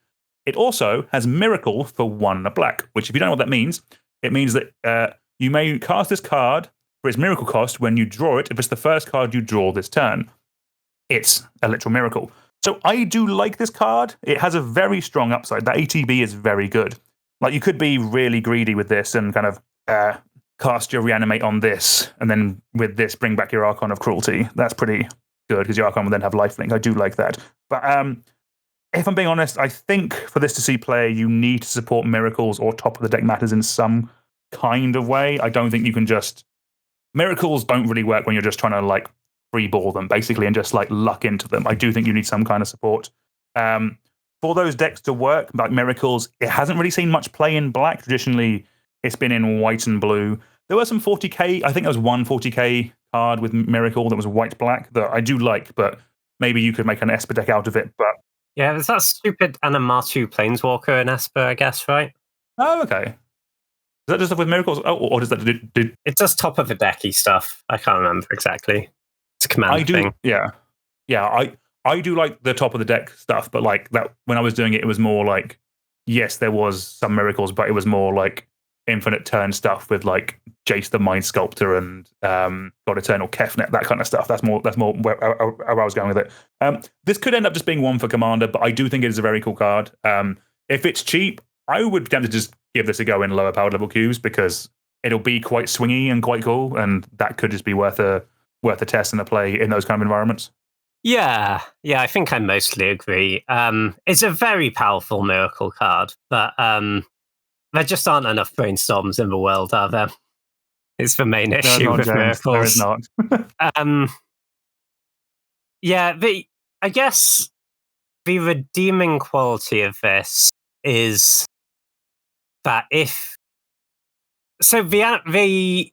It also has Miracle for 1 black, which if you don't know what that means, it means that you may cast this card for its Miracle cost when you draw it if it's the first card you draw this turn. It's a literal Miracle. So I do like this card. It has a very strong upside. That ATB is very good. Like you could be really greedy with this and kind of cast your Reanimate on this, and then with this bring back your Archon of Cruelty. That's pretty good because your Archon will then have lifelink. I do like that. But if I'm being honest, I think for this to see play, you need to support Miracles or top of the deck matters in some kind of way. I don't think you can just... Miracles don't really work when you're just trying to like free ball them basically and just like luck into them. I do think you need some kind of support. For those decks to work, like Miracles, it hasn't really seen much play in black. Traditionally, it's been in white and blue. There were some 40k. I think there was one 40k card with Miracle that was white-black that I do like, but maybe you could make an Esper deck out of it. But yeah, there's that stupid Animatu Planeswalker in Esper, I guess, right? Oh, okay. Is that just stuff with Miracles? Oh, or does that do... It's just top of the decky stuff. I can't remember exactly. It's a command thing. Yeah. I do like the top of the deck stuff, but like that when I was doing it, it was more like, yes, there was some Miracles, but it was more like infinite turn stuff with like Jace the Mind Sculptor and God Eternal Kefnet, that kind of stuff. That's more where I was going with it. This could end up just being 1 for Commander, but I do think it is a very cool card. If it's cheap, I would be tempted to just give this a go in lower powered level queues because it'll be quite swingy and quite cool, and that could just be worth a test and a play in those kind of environments. Yeah, I think I mostly agree. It's a very powerful Miracle card, but there just aren't enough brainstorms in the world, are there? It's the main issue with Miracles. There is not. I guess the redeeming quality of this is that if... So the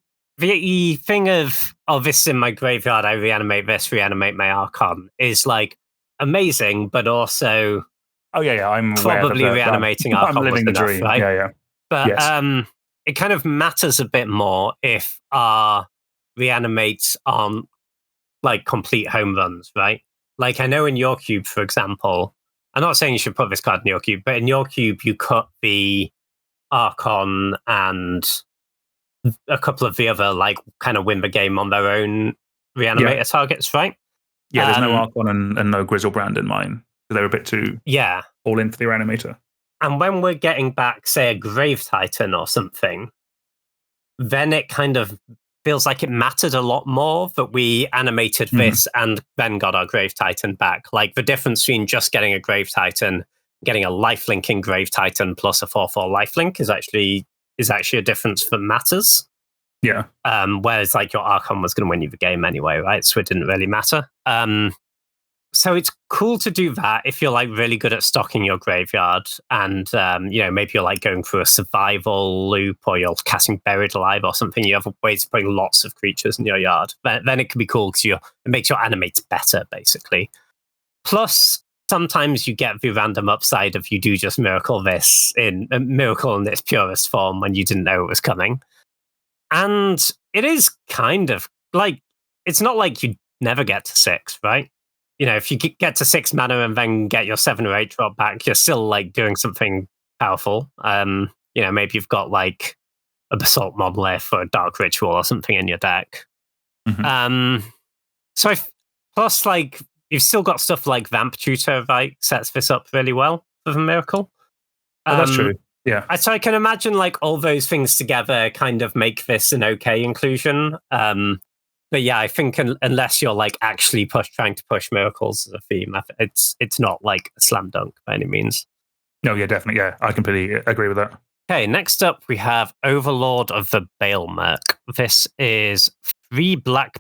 thing of, this is in my graveyard, I reanimate this, reanimate my Archon, is like amazing, but also... Oh, yeah, I'm probably reanimating Archon I'm living was the enough, dream. right? Yeah. But yes. It kind of matters a bit more if our reanimates aren't like complete home runs, right? Like I know in your cube, for example, I'm not saying you should put this card in your cube, but in your cube you cut the Archon and a couple of the other like kind of win the game on their own reanimator targets, right? Yeah, there's no Archon and no Grizzlebrand in mine. They're a bit too all in for the reanimator. And when we're getting back, say, a Grave Titan or something, then it kind of feels like it mattered a lot more that we animated this and then got our Grave Titan back. Like the difference between just getting a Grave Titan, getting a lifelinking Grave Titan plus a 4/4 lifelink is actually a difference that matters. Yeah. Whereas like your Archon was going to win you the game anyway, right? So it didn't really matter. So it's cool to do that if you're like really good at stocking your graveyard and, maybe you're like going through a survival loop or you're casting Buried Alive or something. You have ways to bring lots of creatures in your yard. Then it can be cool because it makes your animates better, basically. Plus, sometimes you get the random upside of you do just Miracle this in Miracle in its purest form when you didn't know it was coming. And it is kind of like, it's not like you never get to 6, right? You know, if you get to 6 mana and then get your 7 or 8 drop back, you're still like doing something powerful. You know, maybe you've got like a Basalt Monolith or a Dark Ritual or something in your deck. Mm-hmm. Plus, like, you've still got stuff like Vamp Tutor, right? Sets this up really well for the Miracle. That's true. Yeah. So I can imagine like all those things together kind of make this an okay inclusion. But yeah, I think unless you're like actually trying to push miracles as a theme, it's not like a slam dunk by any means. No, yeah, definitely. Yeah, I completely agree with that. Okay, next up we have Overlord of the Baelmerk. This is 3 black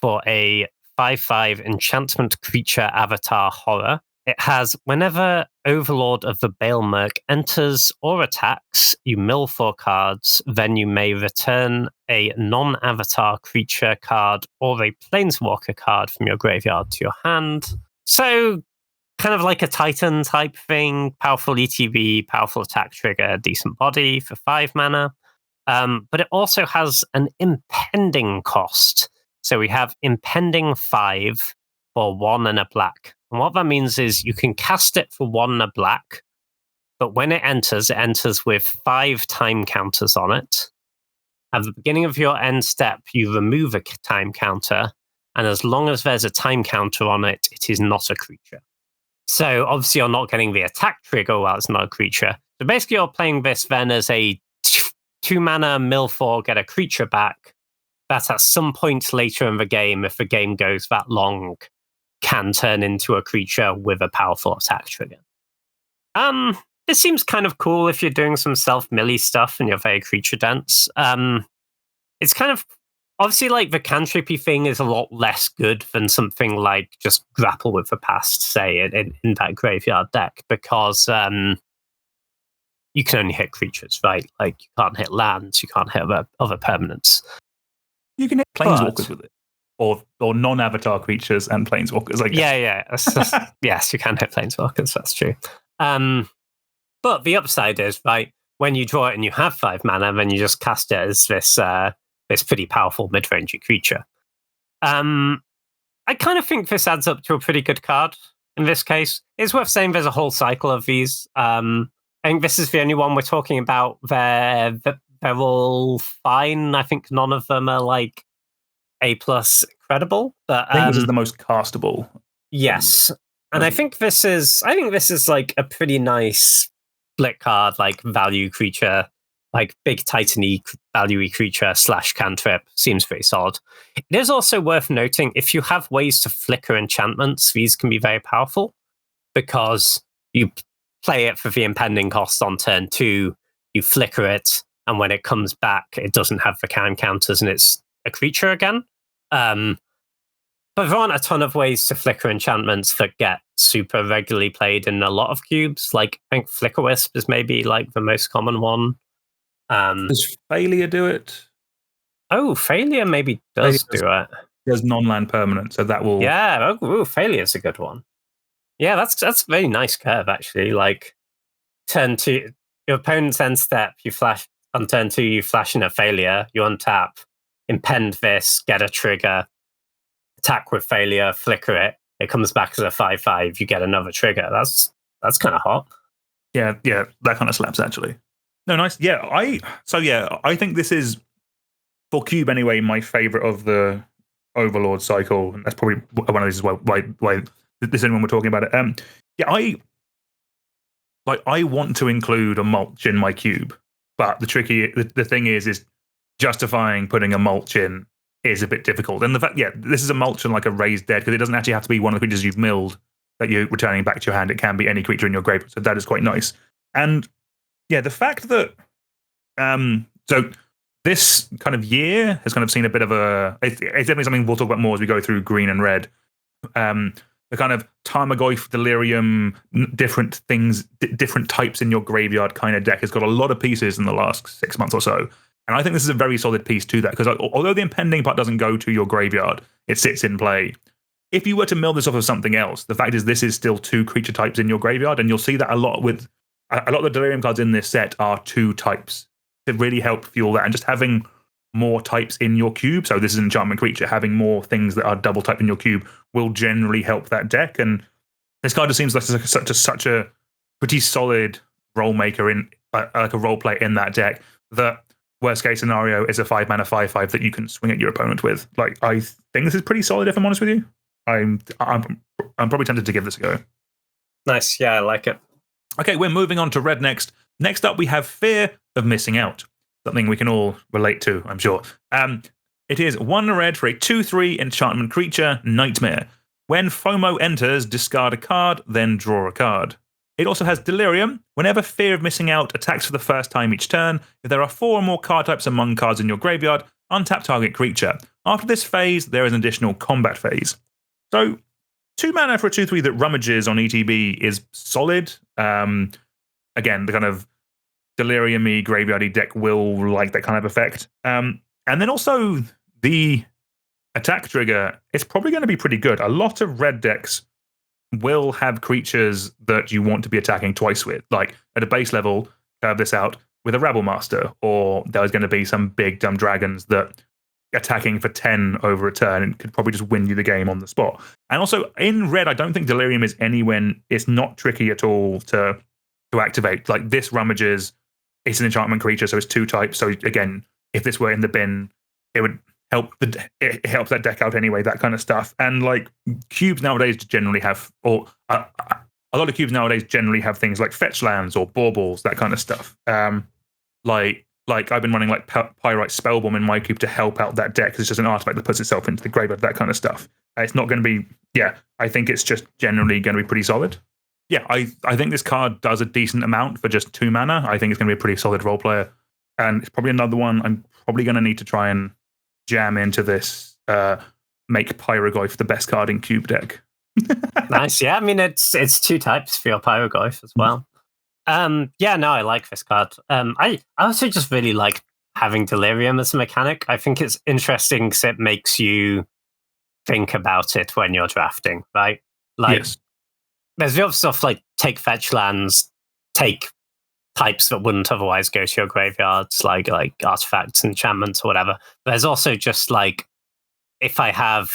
for a 5/5 enchantment creature avatar horror. It has, whenever Overlord of the Baelmerk enters or attacks, you mill 4 cards, then you may return a non-avatar creature card or a planeswalker card from your graveyard to your hand. So, kind of like a Titan type thing, powerful ETB, powerful attack trigger, decent body for 5 mana. But it also has an impending cost. So we have impending 5 for 1 and a black. And what that means is you can cast it for 1 and a black, but when it enters with 5 time counters on it. At the beginning of your end step, you remove a time counter, and as long as there's a time counter on it, it is not a creature. So obviously you're not getting the attack trigger while it's not a creature. So basically you're playing this then as a 2 mana mill 4, get a creature back, that at some point later in the game, if the game goes that long, can turn into a creature with a powerful attack trigger. This seems kind of cool if you're doing some self-milly stuff and you're very creature dense. It's kind of, obviously, like, the cantrippy thing is a lot less good than something like just Grapple with the Past, say, in that graveyard deck, because you can only hit creatures, right? Like, you can't hit lands, you can't hit other permanents. You can hit planeswalkers with it. Or non-avatar creatures and planeswalkers, I guess. Yeah. Yes, you can hit planeswalkers, that's true. But the upside is, right, when you draw it and you have 5 mana, then you just cast it as this pretty powerful mid-rangey creature. I kind of think this adds up to a pretty good card in this case. It's worth saying there's a whole cycle of these. I think this is the only one we're talking about. They're all fine. I think none of them are like A+ credible. But I think this is the most castable. Yes. And I think this is like a pretty nice split card, like value creature, like big Titan-y value-y creature / cantrip. Seems pretty solid. It is also worth noting, if you have ways to flicker enchantments, these can be very powerful, because you play it for the impending cost on turn 2, you flicker it, and when it comes back, it doesn't have the counters and it's a creature again. But there aren't a ton of ways to flicker enchantments that get super regularly played in a lot of cubes. Like, I think Flicker Wisp is maybe like the most common one. Does Failure do it? Oh, Failure maybe does do it. There's non-land permanent, so that will... Yeah, Failure's a good one. Yeah, that's a very nice curve, actually. Like, turn 2, your opponent's end step, you flash, on turn 2, you flash in a Failure, you untap, impend this, get a trigger, attack with Failure, flicker it, it comes back as a 5/5, you get another trigger. That's kind of hot. Yeah, that kind of slaps, actually. No, nice. Yeah, I think this is, for Cube anyway, my favorite of the Overlord cycle. And that's probably one of these as well, why this is when we're talking about it. I want to include a mulch in my cube, but the thing is justifying putting a mulch in is a bit difficult. And the fact, this is a mulch on like a raised dead, because it doesn't actually have to be one of the creatures you've milled that you're returning back to your hand. It can be any creature in your graveyard. So that is quite nice. And yeah, the fact that so this kind of year has kind of seen a bit of it's definitely something we'll talk about more as we go through green and red. The kind of Tarmogoyf, Delirium, different things, different types in your graveyard kind of deck has got a lot of pieces in the last 6 months or so. And I think this is a very solid piece to that, because although the impending part doesn't go to your graveyard, it sits in play. If you were to mill this off of something else, the fact is this is still 2 creature types in your graveyard, and you'll see that a lot with a lot of the Delirium cards in this set are 2 types to really help fuel that. And just having more types in your cube. So this is an enchantment creature. Having more things that are double typed in your cube will generally help that deck. And this card just seems like such a pretty solid role maker in like a role play in that deck. That worst case scenario is a 5-mana 5/5 that you can swing at your opponent with. Like, I think this is pretty solid, if I'm honest with you. I'm probably tempted to give this a go. Nice. Yeah, I like it. Okay, we're moving on to red next. Next up, we have Fear of Missing Out. Something we can all relate to, I'm sure. It is 1 red for a 2/3 enchantment creature, Nightmare. When FOMO enters, discard a card, then draw a card. It also has Delirium. Whenever Fear of Missing Out attacks for the first time each turn, if there are 4 or more card types among cards in your graveyard, untap target creature. After this phase, there is an additional combat phase. So, 2 mana for a 2/3 that rummages on ETB is solid. Again, the kind of Delirium-y, graveyardy deck will like that kind of effect. And then also the attack trigger is probably going to be pretty good. A lot of red decks will have creatures that you want to be attacking twice with. Like, at a base level, curve this out with a Rabble Master, or there's going to be some big dumb dragons that attacking for 10 over a turn and could probably just win you the game on the spot. And also, in red, I don't think Delirium is it's not tricky at all to activate. Like, this rummages, it's an enchantment creature, so it's 2 types. So again, if this were in the bin, it would it helps that deck out anyway, that kind of stuff. And like, cubes nowadays generally have, or a lot of cubes nowadays generally have things like fetch lands or baubles, that kind of stuff. Like I've been running like Pyrite Spellbomb in my cube to help out that deck, because it's just an artifact that puts itself into the graveyard, that kind of stuff. It's not going to be, I think it's just generally going to be pretty solid. Yeah, I think this card does a decent amount for just 2 mana. I think it's going to be a pretty solid role player. And it's probably another one I'm probably going to need to try and jam into this, make Pyroglyph the best card in cube deck. Nice. Yeah, I mean, it's 2 types for your Pyroglyph as well. Yeah, no, I like this card. I also just really like having Delirium as a mechanic. I think it's interesting because it makes you think about it when you're drafting, right? Like, yes. There's the other stuff like take fetch lands, take types that wouldn't otherwise go to your graveyards, like artifacts, enchantments, or whatever. But there's also just like, if I have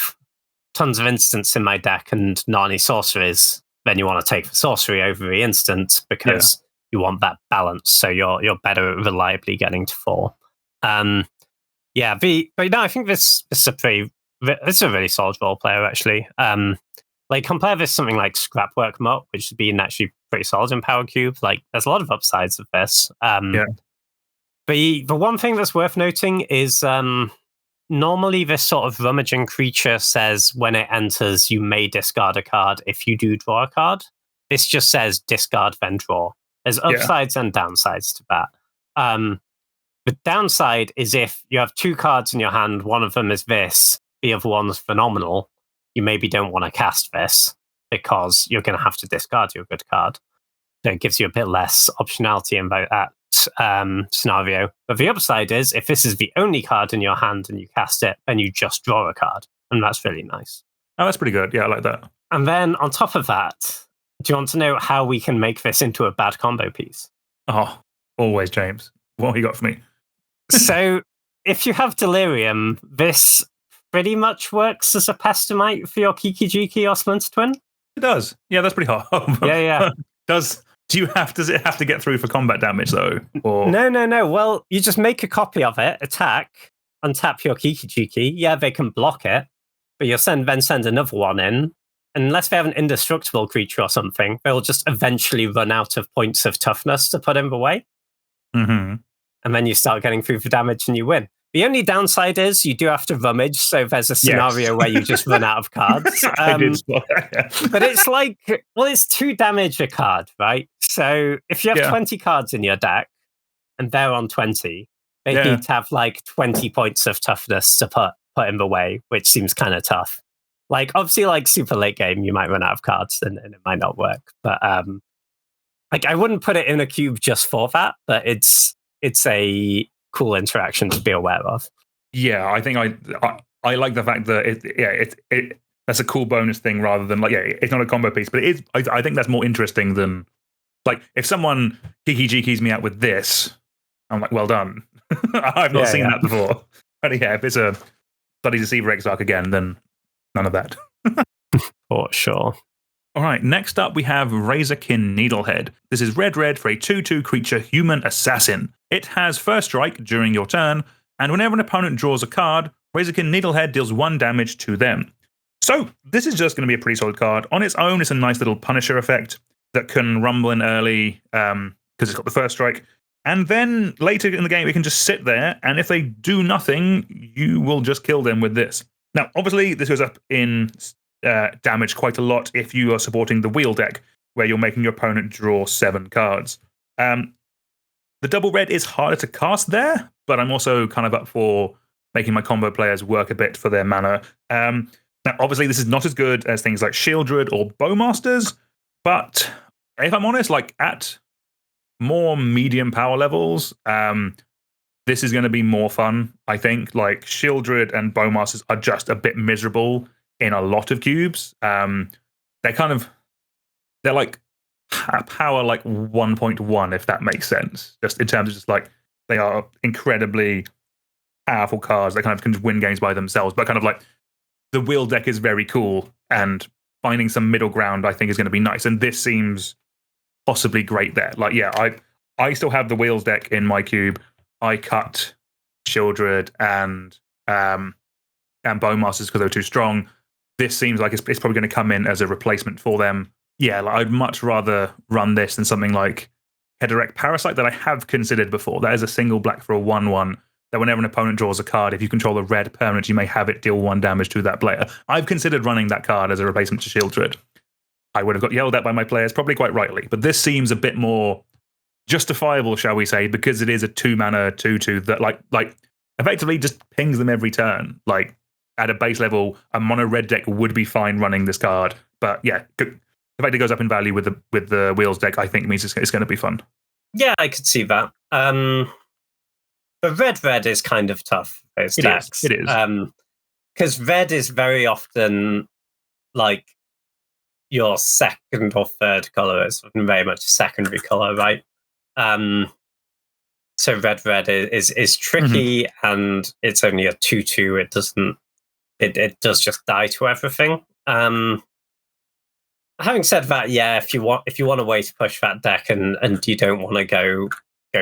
tons of instants in my deck and not any sorceries, then you want to take the sorcery over the instant because you want that balance. So you're better at reliably getting to 4. But no, I think this is it's a really solid role player actually. Like, compare this to something like Scrapwork Mutt, which has been actually pretty solid in Power Cube. Like, there's a lot of upsides of this. But the one thing that's worth noting is normally this sort of rummaging creature says when it enters, you may discard a card if you do draw a card. This just says discard, then draw. There's upsides and downsides to that. The downside is if you have 2 cards in your hand, one of them is this, the other one's phenomenal, you maybe don't want to cast this because you're going to have to discard your good card. So it gives you a bit less optionality in that scenario. But the upside is, if this is the only card in your hand and you cast it, then you just draw a card. And that's really nice. Oh, that's pretty good. Yeah, I like that. And then on top of that, do you want to know how we can make this into a bad combo piece? Oh, always, James. What have you got for me? So if you have Delirium, this pretty much works as a Pestamite for your Kiki-Jiki or Splinter Twin. It does. Yeah, that's pretty hard. Yeah. Does it have to get through for combat damage though? Or No. Well, you just make a copy of it, attack, untap your Kiki-Jiki. Yeah, they can block it, but you'll then send another one in. Unless they have an indestructible creature or something, they'll just eventually run out of points of toughness to put in the way. Mm-hmm. And then you start getting through for damage and you win. The only downside is you do have to rummage, so there's a scenario where you just run out of cards. I did spot that. But it's like, it's 2 damage a card, right? So if you have 20 cards in your deck and they're on 20, they need to have like 20 points of toughness to put in the way, which seems kind of tough. Like, obviously, like super late game, you might run out of cards and it might not work. But like, I wouldn't put it in a cube just for that, but it's a cool interaction to be aware of. Yeah, I think I like the fact that that's a cool bonus thing rather than like, it's not a combo piece, but it is. I think that's more interesting than like if someone Kiki-Jikis me out with this, I'm like, well done. I've not seen that before. But yeah, if it's a Bloody Deceiver Exarch again, then none of that. For sure. All right, next up we have Razorkin Needlehead. This is red for a 2/2 creature human assassin. It has first strike during your turn, and whenever an opponent draws a card, Razorkin Needlehead deals 1 damage to them. So this is just going to be a pretty solid card. On its own, it's a nice little Punisher effect that can rumble in early because it's got the first strike. And then later in the game, it can just sit there, and if they do nothing, you will just kill them with this. Now, obviously, this goes up in damage quite a lot if you are supporting the wheel deck, where you're making your opponent draw 7 cards. The double red is harder to cast there, but I'm also kind of up for making my combo players work a bit for their mana. Now, obviously, this is not as good as things like Shieldred or Bowmasters, but if I'm honest, like at more medium power levels, this is going to be more fun, I think. Like Shieldred and Bowmasters are just a bit miserable in a lot of cubes. They're like power like 1.1, if that makes sense. Just in terms of just like they are incredibly powerful cards that kind of can win games by themselves. But kind of like the wheel deck is very cool, and finding some middle ground I think is going to be nice. And this seems possibly great there. Like, yeah, I still have the wheels deck in my cube. I cut Shieldred and Bowmasters because they're too strong. This seems like it's probably going to come in as a replacement for them. Yeah, like I'd much rather run this than something like Hedirect Parasite that I have considered before. That is a single black for a 1/1 that whenever an opponent draws a card, if you control a red permanent, you may have it deal 1 damage to that player. I've considered running that card as a replacement to Shieldred. I would have got yelled at by my players, probably quite rightly, but this seems a bit more justifiable, shall we say, because it is a 2-mana 2/2 that like effectively just pings them every turn. Like at a base level, a mono red deck would be fine running this card, but yeah, the fact it goes up in value with the wheels deck, I think means it's going to be fun. Yeah, I could see that. But red is kind of tough. Those decks. It is. Because red is very often like your second or third color. It's very much a secondary color, right? So red is tricky, and it's only a 2/2. It doesn't. It does just die to everything. Having said that, yeah, if you want a way to push that deck and you don't want to go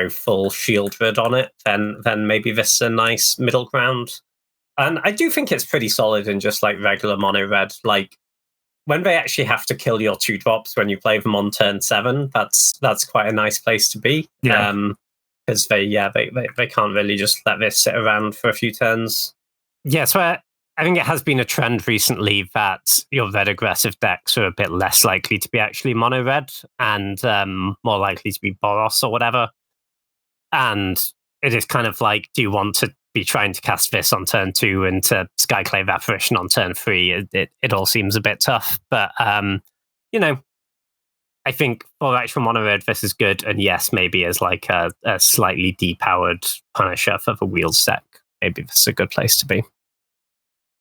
full Shieldred on it, then maybe this is a nice middle ground. And I do think it's pretty solid in just like regular mono red. Like when they actually have to kill your 2-drops when you play them on turn 7, that's quite a nice place to be. Yeah. Because they can't really just let this sit around for a few turns. Yeah, so I think it has been a trend recently that your red aggressive decks are a bit less likely to be actually mono red and more likely to be Boros or whatever. And it is kind of like, do you want to be trying to cast this on turn 2 and to Skyclave Apparition on turn 3? It all seems a bit tough. But, I think for actual mono red, this is good. And yes, maybe as like a slightly depowered Punisher for the wheels deck, maybe this is a good place to be.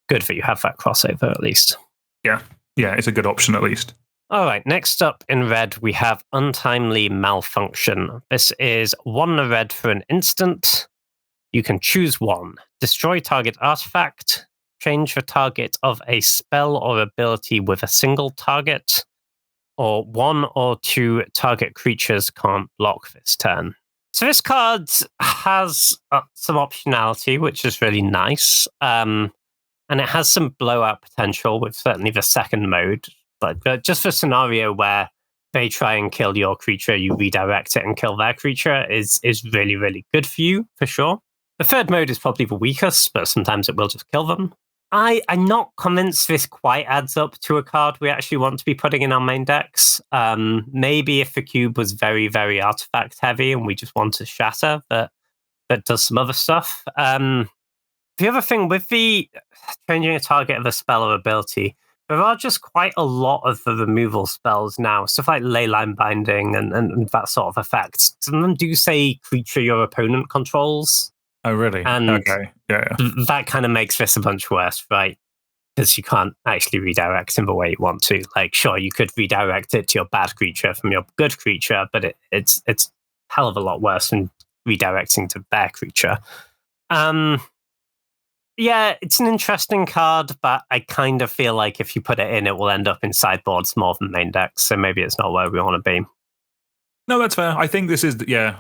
Good that you have that crossover at least. Yeah, it's a good option at least. All right, next up in red, we have Untimely Malfunction. This is 1 red for an instant. You can choose 1. Destroy target artifact. Change the target of a spell or ability with a single target. Or 1 or 2 target creatures can't block this turn. So this card has some optionality, which is really nice. And it has some blowout potential with certainly the second mode. But just for a scenario where they try and kill your creature, you redirect it and kill their creature is really, really good for you, for sure. The third mode is probably the weakest, but sometimes it will just kill them. I'm not convinced this quite adds up to a card we actually want to be putting in our main decks. Maybe if the cube was very, very artifact heavy and we just want to shatter, but that does some other stuff. The other thing with the changing a target of a spell or ability, there are just quite a lot of the removal spells now, stuff like Leyline Binding and that sort of effect. Some of them do say creature your opponent controls. Oh, really? And okay. Yeah. That kind of makes this a bunch worse, right? Because you can't actually redirect in the way you want to. Like, sure, you could redirect it to your bad creature from your good creature, but it's a hell of a lot worse than redirecting to their creature. Yeah, it's an interesting card, but I kind of feel like if you put it in, it will end up in sideboards more than main decks. So maybe it's not where we want to be. No, that's fair. I think this is,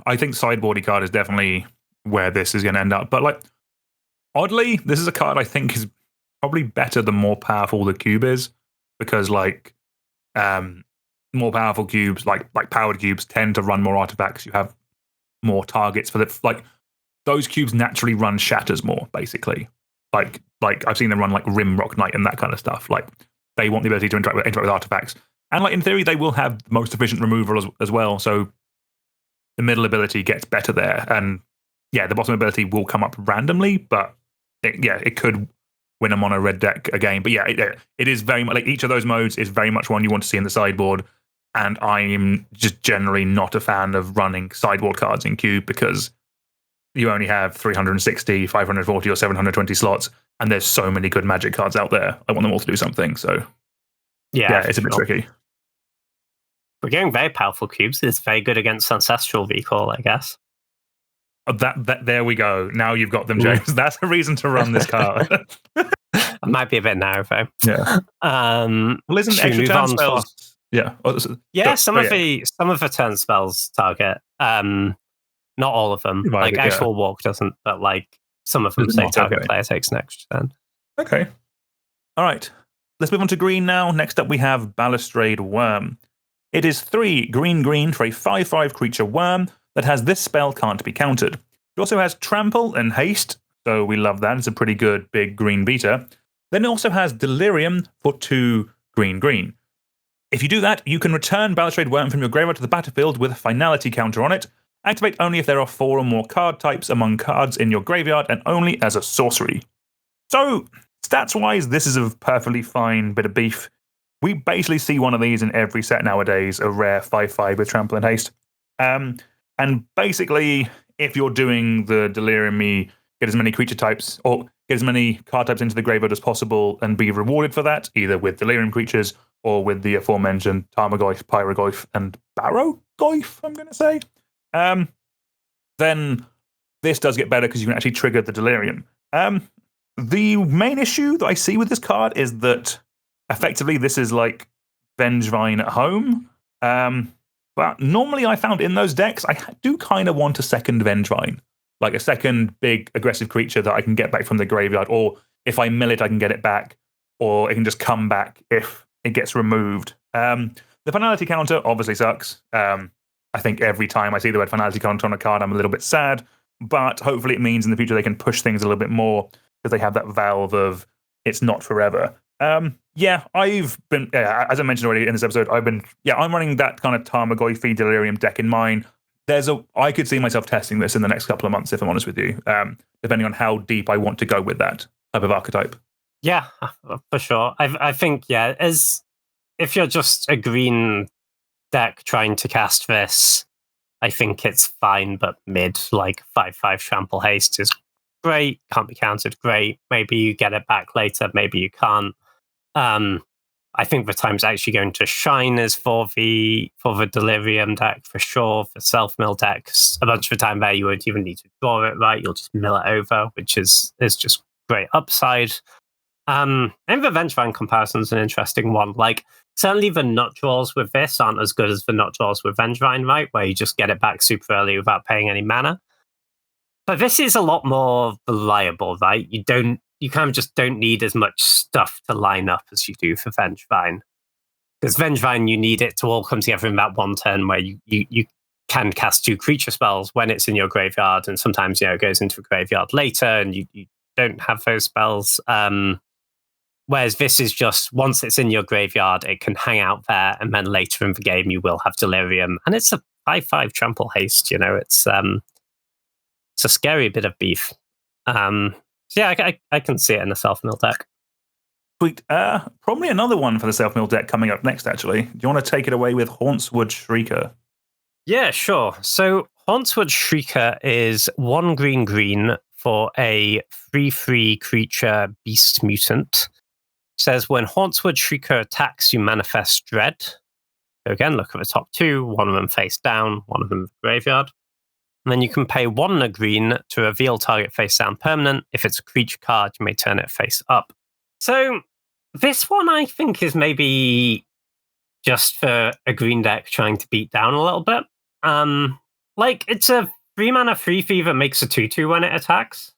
I think sideboardy card is definitely where this is going to end up. But like, oddly, this is a card I think is probably better the more powerful the cube is, because like more powerful cubes, like powered cubes, tend to run more artifacts. You have more targets for the like. Those cubes naturally run shatters more, basically. Like I've seen them run like Rim Rock Knight and that kind of stuff. Like they want the ability to interact with artifacts, and like in theory they will have the most efficient removal as well. So the middle ability gets better there, and yeah, the bottom ability will come up randomly, but it could win a mono red deck again. But yeah, it is very much like each of those modes is very much one you want to see in the sideboard. And I'm just generally not a fan of running sideboard cards in cube because you only have 360, 540, or 720 slots, and there's so many good Magic cards out there. I want them all to do something. So yeah, it's a bit tricky. We're getting very powerful cubes. It's very good against Ancestral Recall, I guess. That there we go. Now you've got them, James. That's a reason to run this card. It might be a bit narrow, though. Yeah. Well, isn't extra turn spells? Yeah. Some of the turn spells target. Not all of them. Like actual walk doesn't, but like some of them say target player takes an extra turn. Okay. All right. Let's move on to green now. Next up, we have Balustrade Worm. It is 3 green for a 5/5 creature worm that has this spell can't be countered. It also has Trample and Haste, so we love that. It's a pretty good big green beater. Then it also has Delirium for 2 green. If you do that, you can return Balustrade Worm from your graveyard to the battlefield with a finality counter on it. Activate only if there are 4 or more card types among cards in your graveyard, and only as a sorcery. So, stats-wise, this is a perfectly fine bit of beef. We basically see one of these in every set nowadays, a rare 5/5 with Trample and Haste. And basically, if you're doing the Delirium-y, get as many creature types, or get as many card types into the graveyard as possible and be rewarded for that, either with Delirium creatures or with the aforementioned Tarmogoyf, Pyrogoyf, and Barrogoyf, I'm going to say. Then this does get better because you can actually trigger the Delirium. The main issue that I see with this card is that effectively this is like Vengevine at home. But normally I found in those decks, I do kind of want a second Vengevine, like a second big aggressive creature that I can get back from the graveyard, or if I mill it, I can get it back, or it can just come back if it gets removed. The finality counter obviously sucks. I think every time I see the word finality counter on a card, I'm a little bit sad, but hopefully it means in the future they can push things a little bit more because they have that valve of it's not forever. I've been, as I mentioned already in this episode, I'm running that kind of Tarmogoyf Delirium deck in mind. I could see myself testing this in the next couple of months, if I'm honest with you, depending on how deep I want to go with that type of archetype. Yeah, for sure. I think, as if you're just a green deck trying to cast this, I think it's fine, but mid, like 5/5 Trample Haste is great, can't be countered, great. Maybe you get it back later, maybe you can't. I think the time's actually going to shine is for the Delirium deck for sure. For self-mill decks, a bunch of the time there you won't even need to draw it, right? You'll just mill it over, which is just great upside. And the Vengevine comparison is an interesting one. Like, certainly the nut draws with this aren't as good as the nut draws with Vengevine, right? Where you just get it back super early without paying any mana. But this is a lot more reliable, right? You kind of just don't need as much stuff to line up as you do for Vengevine. Because Vengevine, you need it to all come together in that one turn where you can cast 2 creature spells when it's in your graveyard, and sometimes it goes into a graveyard later and you don't have those spells. Whereas this is just, once it's in your graveyard, it can hang out there, and then later in the game you will have Delirium. And it's a 5/5 Trample Haste, it's a scary bit of beef. I can see it in a self-mill deck. Sweet. Probably another one for the self-mill deck coming up next, actually. Do you want to take it away with Hauntswood Shrieker? Yeah, sure. So Hauntswood Shrieker is 1 green for a 3/3 creature beast mutant. Says when Hauntswood Shrieker attacks, you manifest Dread. So again, look at the top 2. One of them face down, one of them graveyard. And then you can pay 1 a green to reveal target face down permanent. If it's a creature card, you may turn it face up. So this one, I think, is maybe just for a green deck trying to beat down a little bit. It's a 3-mana 3/3 that makes a 2/2 when it attacks.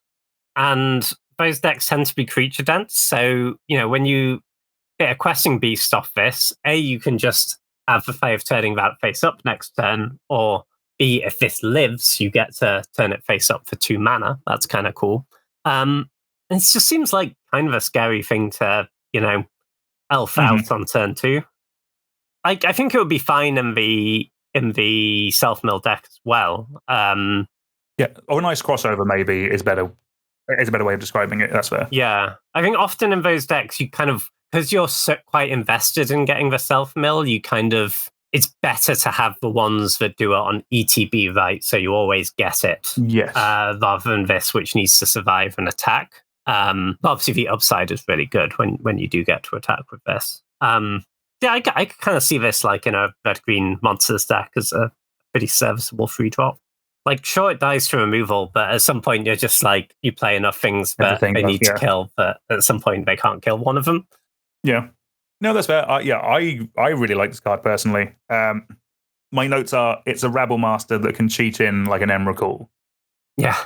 And those decks tend to be creature dense. So, when you get a questing beast off this, A, you can just have the play of turning that face up next turn, or B, if this lives, you get to turn it face up for 2 mana. That's kind of cool. It just seems like kind of a scary thing to, elf out on turn 2. I think it would be fine in the self-mill deck as well. Yeah, or a nice crossover maybe is better. Is a better way of describing it. That's fair. Yeah, I think often in those decks, you kind of, because you're quite invested in getting the self-mill, it's better to have the ones that do it on ETB, right? So you always get it. Yes. Rather than this, which needs to survive an attack. Obviously, the upside is really good when you do get to attack with this. I could kind of see this like in a red-green monsters deck as a pretty serviceable free drop. Like, sure, it dies to removal, but at some point you're just like, you play enough things that they need to kill, but at some point they can't kill one of them. Yeah. No, that's fair. I really like this card personally. My notes are, it's a Rabble Master that can cheat in like an Emrakul. Yeah.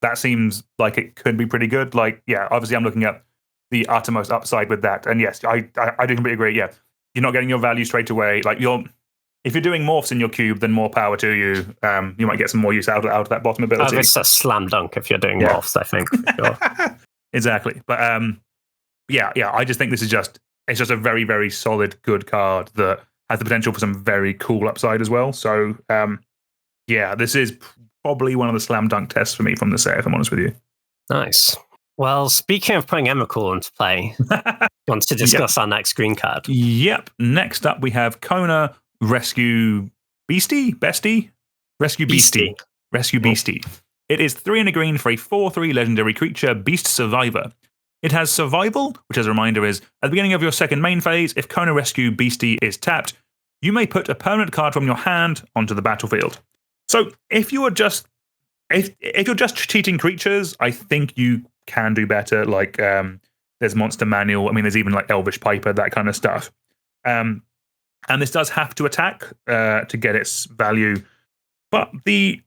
That seems like it could be pretty good. Like, yeah, obviously I'm looking at the uttermost upside with that. And yes, I do completely agree. Yeah. You're not getting your value straight away. Like, if you're doing morphs in your cube, then more power to you. You might get some more use out of that bottom ability. It's a slam dunk if you're doing morphs, I think. Sure. Exactly. But I just think this is it's just a very, very solid, good card that has the potential for some very cool upside as well. So, this is probably one of the slam dunk tests for me from the set, if I'm honest with you. Nice. Well, speaking of putting Emrakul into play, want to discuss our next green card? Yep. Next up, we have Kona Rescue Beastie? Rescue Beastie. Rescue Beastie. It is 3 and a green for a 4/3 legendary creature, Beast Survivor. It has Survival, which as a reminder is, at the beginning of your second main phase, if Kona Rescue Beastie is tapped, you may put a permanent card from your hand onto the battlefield. So if you're just cheating creatures, I think you can do better. Like there's Monster Manual. I mean, there's even like Elvish Piper, that kind of stuff. And this does have to attack to get its value. But the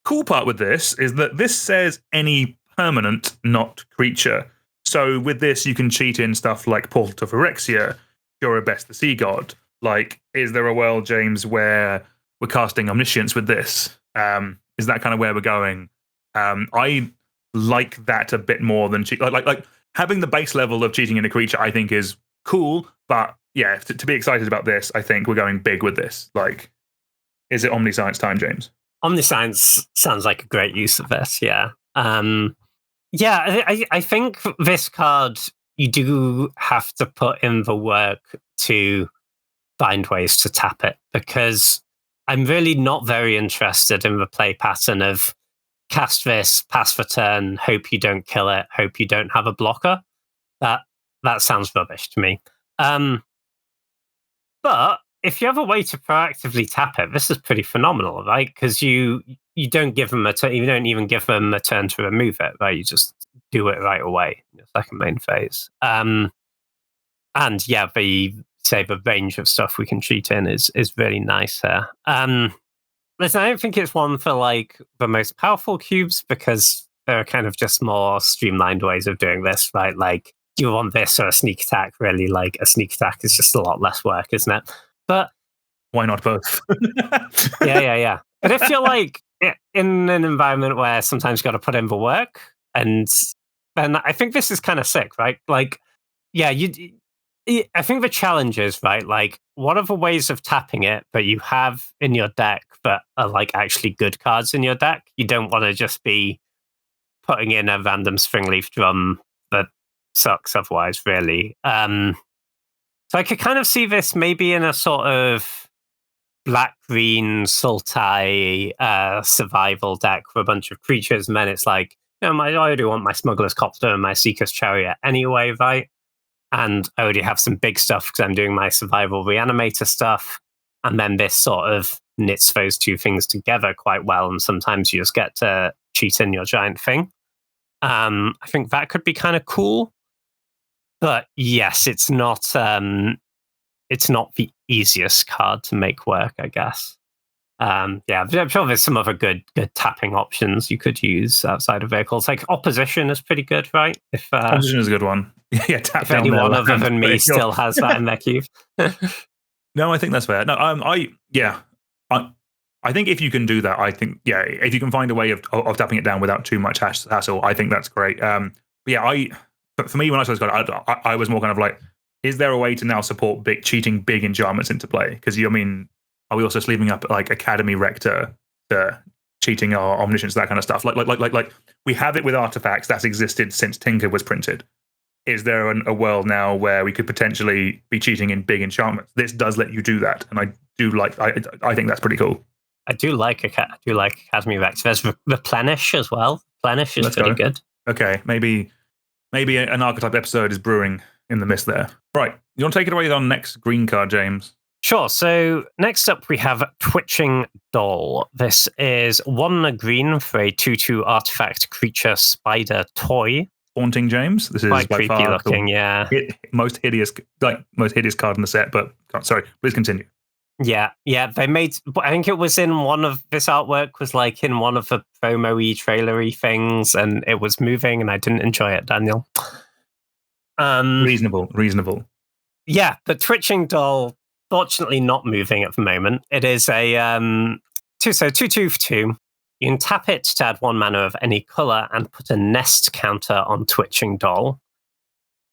cool part with this is that this says any permanent, not creature. So with this, you can cheat in stuff like Portal to Phyrexia, Best the Sea God. Like, is there a world, James, where we're casting Omniscience with this? Is that kind of where we're going? I like that a bit more than like having the base level of cheating in a creature, I think is cool. But yeah, to be excited about this, I think we're going big with this. Like, is it Omniscience time, James? Omniscience sounds like a great use of this, yeah. I think this card, you do have to put in the work to find ways to tap it, because I'm really not very interested in the play pattern of cast this, pass the turn, hope you don't kill it, hope you don't have a blocker. That sounds rubbish to me. But if you have a way to proactively tap it, this is pretty phenomenal, right? Because you don't give them a turn, you don't even give them a turn to remove it, right? You just do it right away in your second main phase. And yeah, the range of stuff we can cheat in is really nice here. Listen, I don't think it's one for like the most powerful cubes, because there are kind of just more streamlined ways of doing this, right? Like, do you want this or a sneak attack? Really, like a sneak attack is just a lot less work, isn't it? But why not both? yeah. But if you're like in an environment where sometimes you've got to put in the work, and then I think this is kind of sick, right? Like, yeah, I think the challenge is, right, like, what are the ways of tapping it that you have in your deck that are like actually good cards in your deck? You don't want to just be putting in a random Springleaf Drum that sucks otherwise, really. So I could kind of see this maybe in a sort of black-green Sultai survival deck with a bunch of creatures, and then it's like, I already want my Smuggler's Copter and my Seeker's Chariot anyway, right? And I already have some big stuff because I'm doing my survival reanimator stuff. And then this sort of knits those two things together quite well, and sometimes you just get to cheat in your giant thing. I think that could be kind of cool. But yes, it's not the easiest card to make work, I guess. I'm sure there's some other good tapping options you could use outside of vehicles. Like Opposition is pretty good, right? If Opposition is a good one. Yeah, tap if down anyone their other land. than me still has that in their cube. No, I think that's fair. No, I think if you can do that, if you can find a way of tapping it down without too much hassle, I think that's great. For me, when I first got it, I was more kind of like, is there a way to now support cheating big enchantments into play? Because are we also sleeving up like Academy Rector to cheating our Omniscience, that kind of stuff? Like we have it with artifacts that's existed since Tinker was printed. Is there a world now where we could potentially be cheating in big enchantments? This does let you do that, and I think that's pretty cool. I do like Academy Rector. There's Replenish as well. Replenish is pretty good. Okay, maybe an archetype episode is brewing in the mist there. Right, you want to take it away on next green card, James? Sure. So next up we have Twitching Doll. This is 1 green for a 2/2 artifact creature spider toy. Haunting, James. This is quite by creepy far looking, most hideous card in the set. But sorry, please continue. Yeah. They made. I think it was in one of this artwork was like in one of the promo-y, trailery things, and it was moving, and I didn't enjoy it, Daniel. Reasonable. Yeah, but Twitching Doll, fortunately, not moving at the moment. It is a 2/2 for 2. You can tap it to add 1 mana of any color and put a nest counter on Twitching Doll.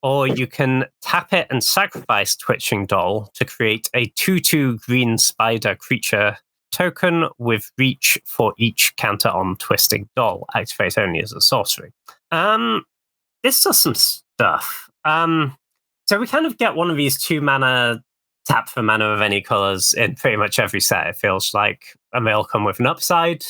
Or you can tap it and sacrifice Twitching Doll to create a 2/2 green spider creature token with reach for each counter on Twisting Doll. Activate only as a sorcery. This does some stuff. So we kind of get one of these 2 mana tap for mana of any colors in pretty much every set, it feels like. And they all come with an upside.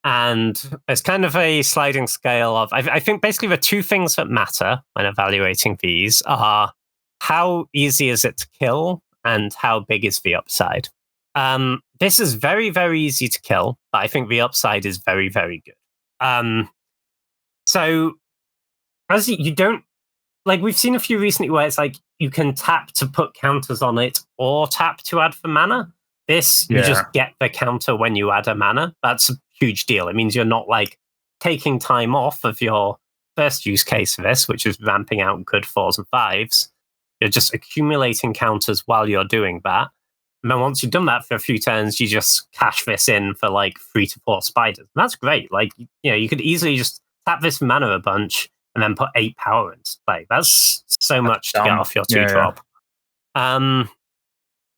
And there's kind of a sliding scale of, I think basically the 2 things that matter when evaluating these are how easy is it to kill and how big is the upside. This is very, very easy to kill, but I think the upside is very, very good. So as you don't, like we've seen a few recently where it's like you can tap to put counters on it or tap to add for mana. This, you just get the counter when you add a mana. That's a huge deal. It means you're not like taking time off of your first use case for this, which is ramping out good 4s and 5s. You're just accumulating counters while you're doing that. And then once you've done that for a few turns, you just cash this in for like 3 to 4 spiders. And that's great. Like, you could easily just tap this mana a bunch and then put 8 power into play. That's so much to get off your 2-drop.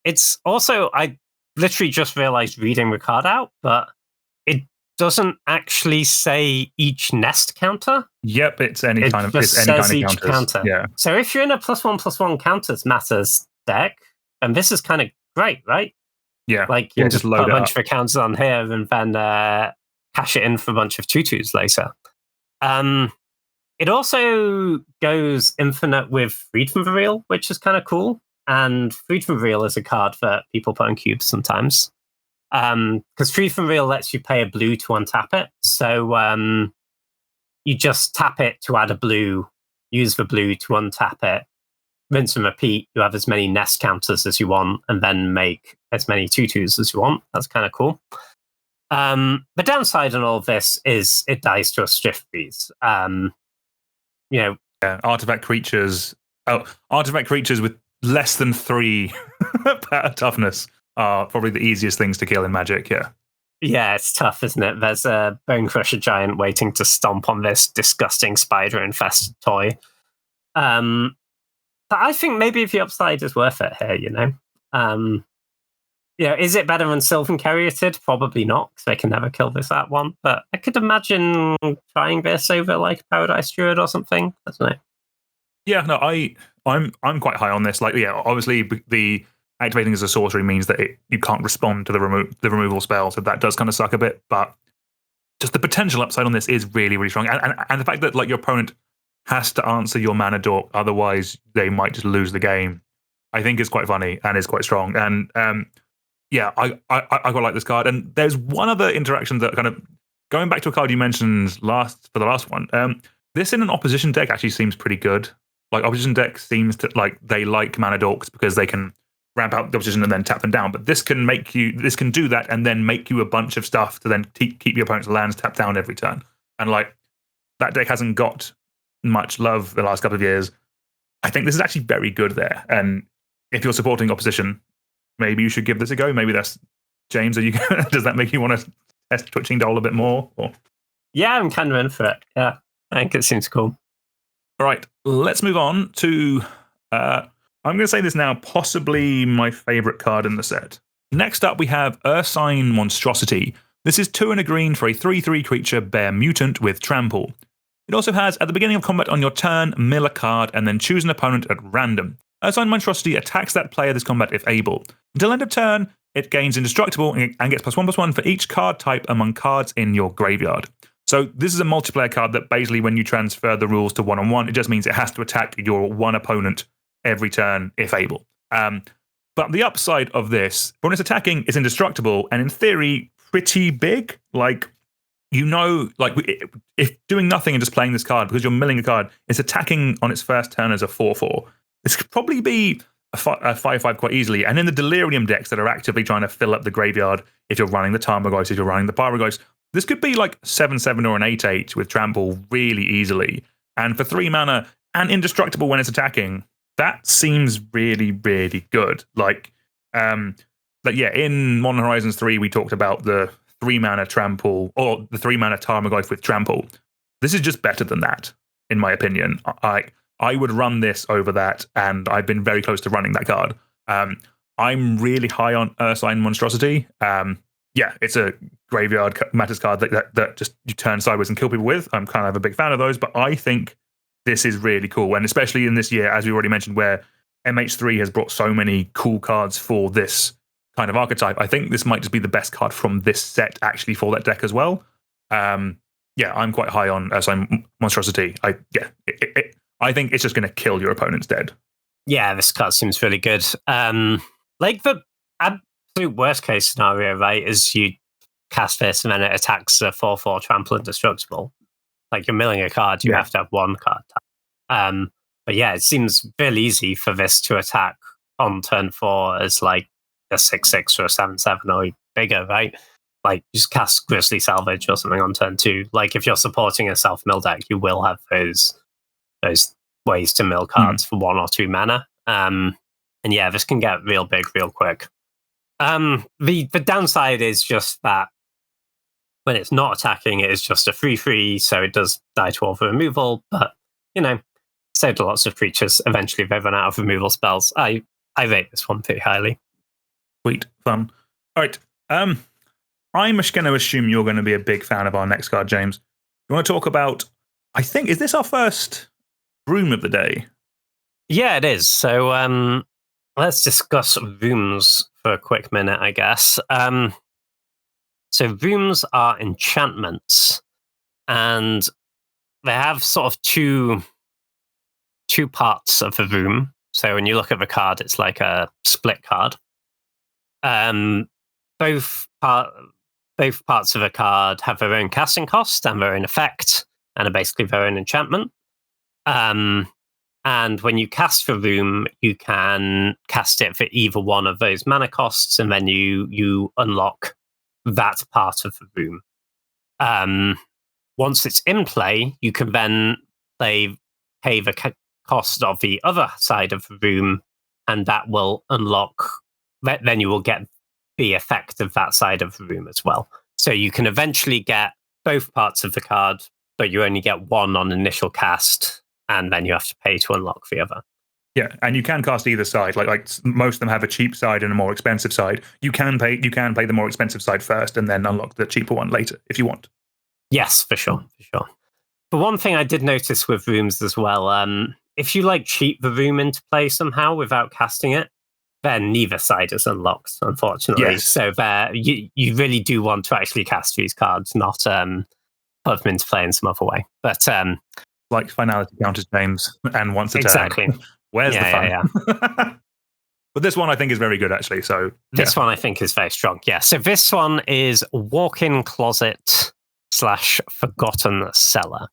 It's also, I literally just realized reading the card out, but it doesn't actually say each nest counter. Yep, it's any kind of counter. Yeah. So if you're in a +1/+1 counters matters deck, then this is kind of great, right? Yeah. Like you just put a bunch of counters on here and then cash it in for a bunch of 2/2s later. It also goes infinite with Freed from the Real, which is kind of cool. And Freed from Real is a card that people put on cubes sometimes. Because Freed from Real lets you pay a blue to untap it. So you just tap it to add a blue, use the blue to untap it, rinse and repeat. You have as many nest counters as you want, and then make as many 2/2s as you want. That's kind of cool. The downside in all of this is it dies to a Strift Freeze. Artifact creatures with less than 3 toughness are probably the easiest things to kill in Magic. Yeah, it's tough, isn't it? There's a Bone Crusher Giant waiting to stomp on this disgusting spider-infested toy. But I think maybe the upside is worth it here, is it better than Sylvan Caryatid? Probably not, because they can never kill this at 1. But I could imagine trying this over like Paradise Druid or something. I don't know. Yeah, no, I'm quite high on this. Like, obviously the activating as a sorcery means that you can't respond to the removal spell, so that does kind of suck a bit. But just the potential upside on this is really, really strong, and the fact that like your opponent has to answer your mana dork, otherwise they might just lose the game, I think is quite funny and is quite strong. And yeah, I quite like this card. And there's one other interaction that kind of going back to a card you mentioned for the last one. This in an opposition deck actually seems pretty good. Like opposition deck seems to like they like mana dorks because they can ramp out the opposition and then tap them down. But this can do that and then make you a bunch of stuff to then keep your opponent's lands tapped down every turn. And like that deck hasn't got much love the last couple of years. I think this is actually very good there. And if you're supporting opposition, maybe you should give this a go. Maybe that's James. Does that make you want to test Twitching Doll a bit more? Or? Yeah, I'm kind of in for it. Yeah, I think it seems cool. All right, let's move on to. I'm going to say this now. Possibly my favorite card in the set. Next up, we have Ursine Monstrosity. This is 2 and a green for a 3/3 creature bear mutant with trample. It also has, at the beginning of combat on your turn, mill a card and then choose an opponent at random. Ursine Monstrosity attacks that player this combat if able. Until end of turn, it gains indestructible and gets +1/+1 for each card type among cards in your graveyard. So this is a multiplayer card that basically when you transfer the rules to 1/1, it just means it has to attack your one opponent every turn if able. But the upside of this, when it's attacking, it's indestructible and in theory pretty big. Like, if doing nothing and just playing this card because you're milling a card, it's attacking on its first turn as a 4/4. This could probably be a 5/5 quite easily. And in the Delirium decks that are actively trying to fill up the graveyard, if you're running the Tarmogoyf, if you're running the Pyrogoyf, this could be like 7/7 or an 8/8 with trample really easily. And for 3 mana and indestructible when it's attacking, that seems really, really good. In Modern Horizons 3, we talked about the 3 mana trample or the 3 mana Tarmogoyf with trample. This is just better than that, in my opinion. I would run this over that, and I've been very close to running that card. I'm really high on Ursine Monstrosity. It's a graveyard matters card that just you turn sideways and kill people with. I'm kind of a big fan of those, but I think this is really cool. And especially in this year, as we already mentioned, where MH3 has brought so many cool cards for this kind of archetype, I think this might just be the best card from this set actually for that deck as well. I'm quite high on Ursine Monstrosity. I think it's just going to kill your opponent's dead. Yeah, this card seems really good. The absolute worst case scenario, right, is you cast this and then it attacks a 4/4 trample indestructible. Like you're milling a card, you have to have one card type. But yeah, it seems really easy for this to attack on turn 4 as like a 6/6 or a 7/7 or bigger, right? Like just cast Grisly Salvage or something on turn 2. Like if you're supporting a self-mill deck, you will have those ways to mill cards for 1 or 2 mana. And yeah, this can get real big real quick. The downside is just that when it's not attacking, it is just a 3/3, so it does die to all the removal, but, saved lots of creatures. Eventually they run out of removal spells. I rate this one pretty highly. Sweet, fun. All right. I'm just going to assume you're going to be a big fan of our next card, James. You want to talk about, is this our first Room of the day? Yeah, it is. So let's discuss rooms for a quick minute, I guess. So rooms are enchantments, and they have sort of two parts of the room. So when you look at the card, it's like a split card. Both parts of a card have their own casting cost and their own effect, and are basically their own enchantment. And when you cast the room, you can cast it for either one of those mana costs, and then you unlock that part of the room. Once it's in play, you can then pay the cost of the other side of the room, and that will unlock. Then you will get the effect of that side of the room as well. So you can eventually get both parts of the card, but you only get one on initial cast, and then you have to pay to unlock the other. Yeah, and you can cast either side. Like most of them have a cheap side and a more expensive side. You can pay the more expensive side first, and then unlock the cheaper one later if you want. Yes, for sure. But one thing I did notice with rooms as well, if you cheat the room into play somehow without casting it, then neither side is unlocked, unfortunately. Yes. So you really do want to actually cast these cards, not put them into play in some other way. But like finality counters, James, and once a exactly. turn. Where's the fun? Yeah. But this one I think is very good, actually. So this one I think is very strong. Yeah. So this one is Walk-in Closet / Forgotten Cellar.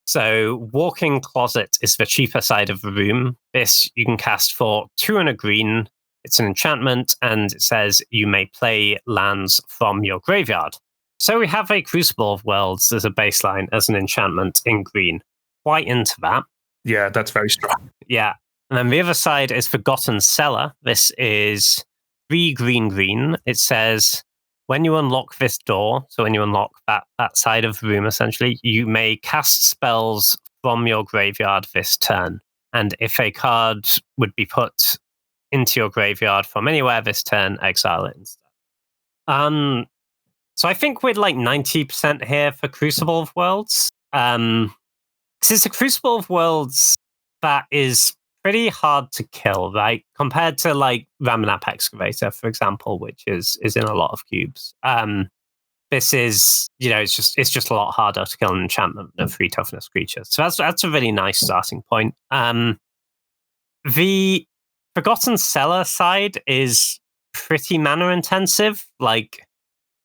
So Walk-in Closet is the cheaper side of the room. This you can cast for 2 and a green. It's an enchantment, and it says you may play lands from your graveyard. So we have a Crucible of Worlds as a baseline, as an enchantment in green. Quite into that. Yeah, that's very strong. Yeah. And then the other side is Forgotten Cellar. This is 3 green. It says, when you unlock this door, so when you unlock that side of the room, essentially, you may cast spells from your graveyard this turn. And if a card would be put into your graveyard from anywhere this turn, exile it instead. So I think we're like 90% here for Crucible of Worlds. Because it's a Crucible of Worlds that is pretty hard to kill, right? Compared to like Ramanap Excavator, for example, which is in a lot of cubes. This is, it's just a lot harder to kill an enchantment than a 3 toughness creature. So that's a really nice starting point. The Forgotten Cellar side is pretty mana intensive. Like,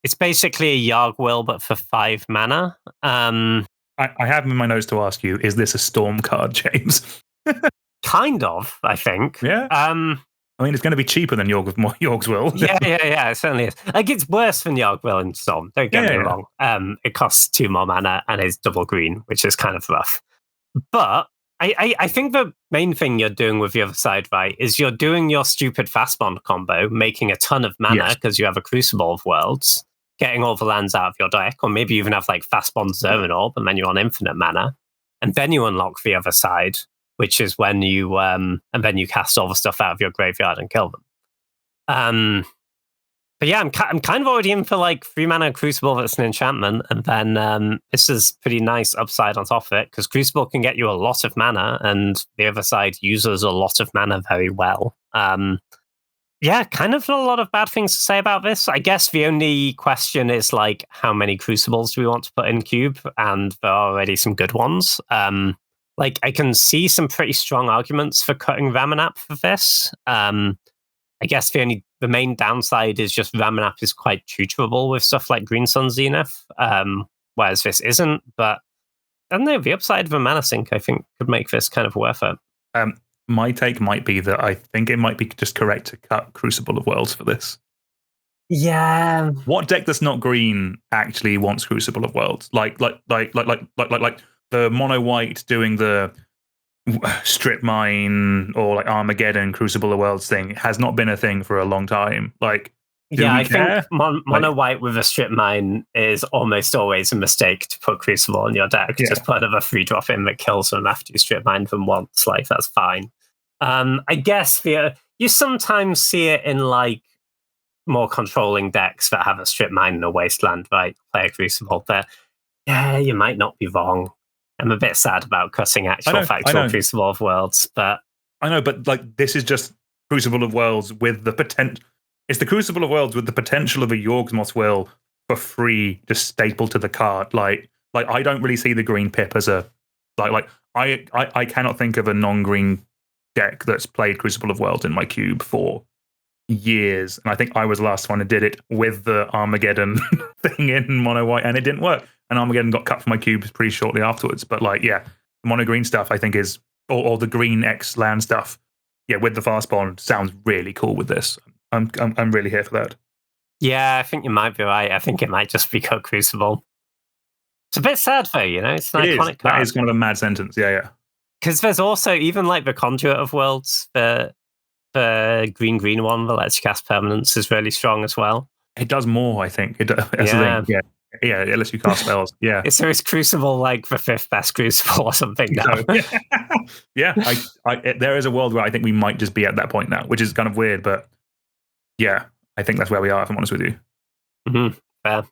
it's basically a Yargwill, but for 5 mana. I have in my notes to ask you, is this a Storm card, James? Kind of, I think. Yeah. I mean, it's going to be cheaper than Yorg's Will. yeah, it certainly is. Like, it's worse than Yargwill in Storm, don't get me wrong. It costs 2 more mana and is double green, which is kind of rough. But I think the main thing you're doing with the other side, right, is you're doing your stupid fast bond combo, making a ton of mana because you have a Crucible of Worlds, getting all the lands out of your deck, or maybe even have like fast bond Zervan Orb, and then you're on infinite mana, and then you unlock the other side, which is when you and then you cast all the stuff out of your graveyard and kill them. But yeah, I'm kind of already in for like 3 mana Crucible that's an enchantment, and then this is pretty nice upside on top of it, because Crucible can get you a lot of mana, and the other side uses a lot of mana very well. Yeah, kind of a lot of bad things to say about this. I guess the only question is like, how many Crucibles do we want to put in cube? And there are already some good ones. Like, I can see some pretty strong arguments for cutting Ramanap for this. I guess the main downside is just Ramanap is quite tutorable with stuff like Green Sun Zenith, whereas this isn't. But I don't know, the upside of a mana sink, I think, could make this kind of worth it. My take might be that I think it might be just correct to cut Crucible of Worlds for this. Yeah. What deck that's not green actually wants Crucible of Worlds? Like the mono white doing the strip mine or like Armageddon Crucible of Worlds thing has not been a thing for a long time. Like, I think mono white with a strip mine is almost always a mistake to put Crucible in your deck. Yeah. Just put another 3-drop in that kills them after you strip mine them once. Like, that's fine. I guess you sometimes see it in like more controlling decks that have a strip mine in a wasteland, right? Play a Crucible, but yeah, you might not be wrong. I'm a bit sad about cutting factual Crucible of Worlds, but I know, but like, this is just Crucible of Worlds with the potential. It's the Crucible of Worlds with the potential of a Yorg's Will for free, just stapled to the card. Like I don't really see the green pip as a I cannot think of a non-green deck that's played Crucible of Worlds in my cube for years, and I think I was the last one who did it with the Armageddon thing in mono white, and it didn't work. And Armageddon got cut from my cubes pretty shortly afterwards. But like, yeah, the mono green stuff I think is, or the green X land stuff, yeah, with the fast bond sounds really cool with this. I'm really here for that. Yeah, I think you might be right. I think it might just be cut Crucible. It's a bit sad though, it's an iconic card. That is kind of a mad sentence. Yeah. Because there's also even like the Conduit of Worlds, the green one that lets you cast permanents is really strong as well. It does more, I think. That's the thing. Yeah, it lets you cast spells. Yeah. So is Crucible like the 5th best Crucible or something now? Yeah, there is a world where I think we might just be at that point now, which is kind of weird, but yeah, I think that's where we are, if I'm honest with you. Mm-hmm. Fair.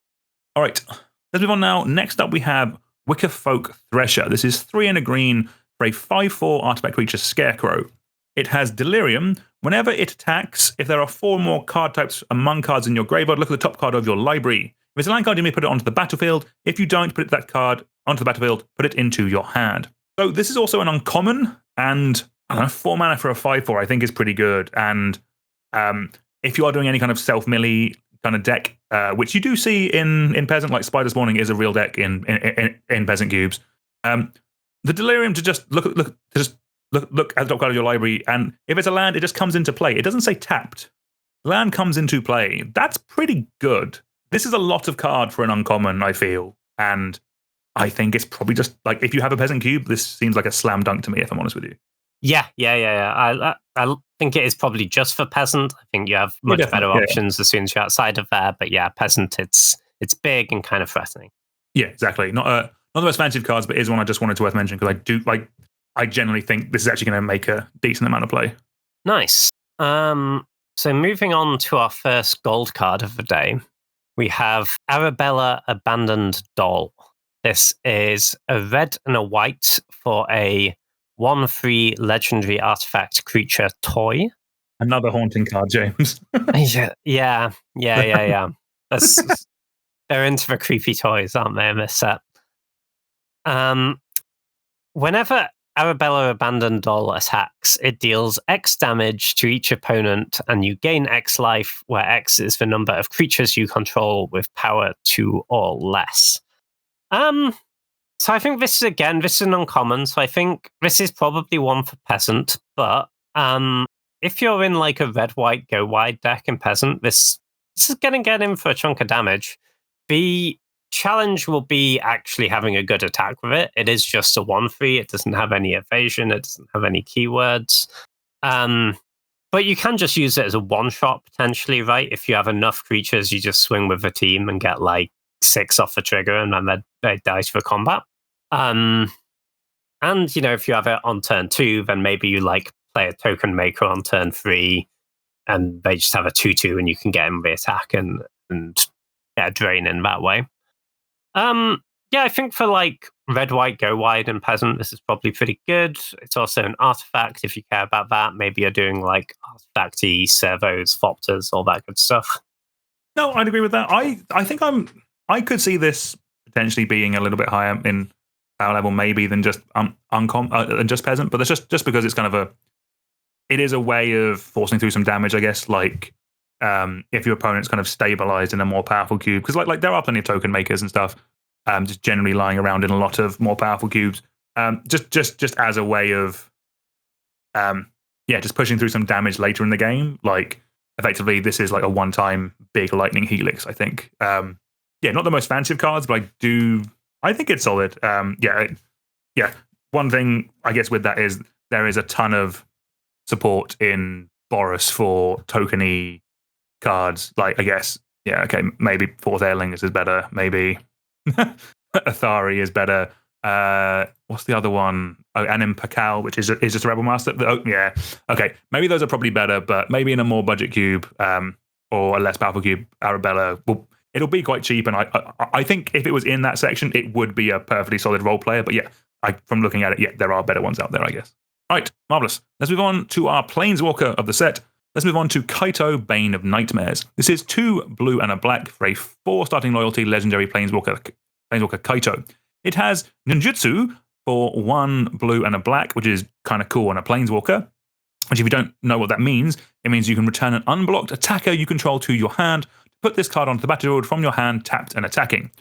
All right, let's move on now. Next up, we have Wickerfolk Thresher. This is 3 and a green for a 5/4 artifact creature Scarecrow. It has Delirium. Whenever it attacks, if there are 4 more card types among cards in your graveyard, look at the top card of your library. If it's a land card, you may put it onto the battlefield. If you don't put that card onto the battlefield, put it into your hand. So this is also an uncommon, and 4 mana for a 5/4 I think is pretty good. And If you are doing any kind of self-melee kind of deck, which you do see in Peasant, like Spider Spawning is a real deck in Peasant cubes. The Delirium to just look at the top card of your library, and if it's a land, it just comes into play. It doesn't say tapped. Land comes into play. That's pretty good. This is a lot of card for an uncommon, I feel, and I think it's probably just like if you have a Peasant cube, this seems like a slam dunk to me, if I'm honest with you. Yeah. I think it is probably just for Peasant. I think you have much better options as soon as you're outside of there. But yeah, Peasant, it's big and kind of threatening. Yeah, exactly. Not the most fancied cards, but is one I just wanted to worth mentioning because I generally think this is actually going to make a decent amount of play. Nice. So moving on to our first gold card of the day, we have Arabella Abandoned Doll. This is a red and a white for a 1/3 legendary artifact creature toy. Another haunting card, James. Yeah. They're into the creepy toys, aren't they, in this set? Whenever Arabella Abandoned Doll attacks, it deals X damage to each opponent, and you gain X life, where X is the number of creatures you control with power 2 or less. So I think this is an uncommon, so I think this is probably one for Peasant, but if you're in like a red-white go-wide deck in Peasant, this is going to get in for a chunk of damage. The challenge will be actually having a good attack with it. It is just a 1/3, it doesn't have any evasion, it doesn't have any keywords. But you can just use it as a one-shot, potentially, right? If you have enough creatures, you just swing with a team and get like 6 off the trigger, and then they die for combat. And if you have it on turn 2, then maybe you like play a token maker on turn 3, and they just have a 2/2, and you can get in the attack and get a drain in that way. I think for like red, white, go wide, and Peasant, this is probably pretty good. It's also an artifact if you care about that. Maybe you're doing like artifacty servos, Thopters, all that good stuff. No, I'd agree with that. I think I could see this potentially being a little bit higher in power level, maybe than just than just Peasant, but that's just because it's kind of it is a way of forcing through some damage, I guess. Like if your opponent's kind of stabilized in a more powerful cube, because like there are plenty of token makers and stuff, just generally lying around in a lot of more powerful cubes, just as a way of just pushing through some damage later in the game. Like effectively, this is like a one-time big lightning helix, I think. Not the most fancy of cards, but I think it's solid. One thing I guess with that is there is a ton of support in Boros for tokeny cards. Like I guess, maybe Fourth Airlingers is better. Maybe Athari is better. What's the other one? Oh, Anim Pakal, which is just a Rebel Master. Okay, maybe those are probably better, but maybe in a more budget cube or a less powerful cube, Arabella it'll be quite cheap, and I think if it was in that section, it would be a perfectly solid role player. But from looking at it, there are better ones out there, I guess. Right, marvelous. Let's move on to our Planeswalker of the set. Let's move on to Kaito, Bane of Nightmares. This is 2 blue and a black for a 4 starting loyalty legendary Planeswalker Kaito. It has Ninjutsu for 1 blue and a black, which is kind of cool on a Planeswalker. Which, if you don't know what that means, it means you can return an unblocked attacker you control to your hand. Put this card onto the battlefield from your hand, tapped and attacking.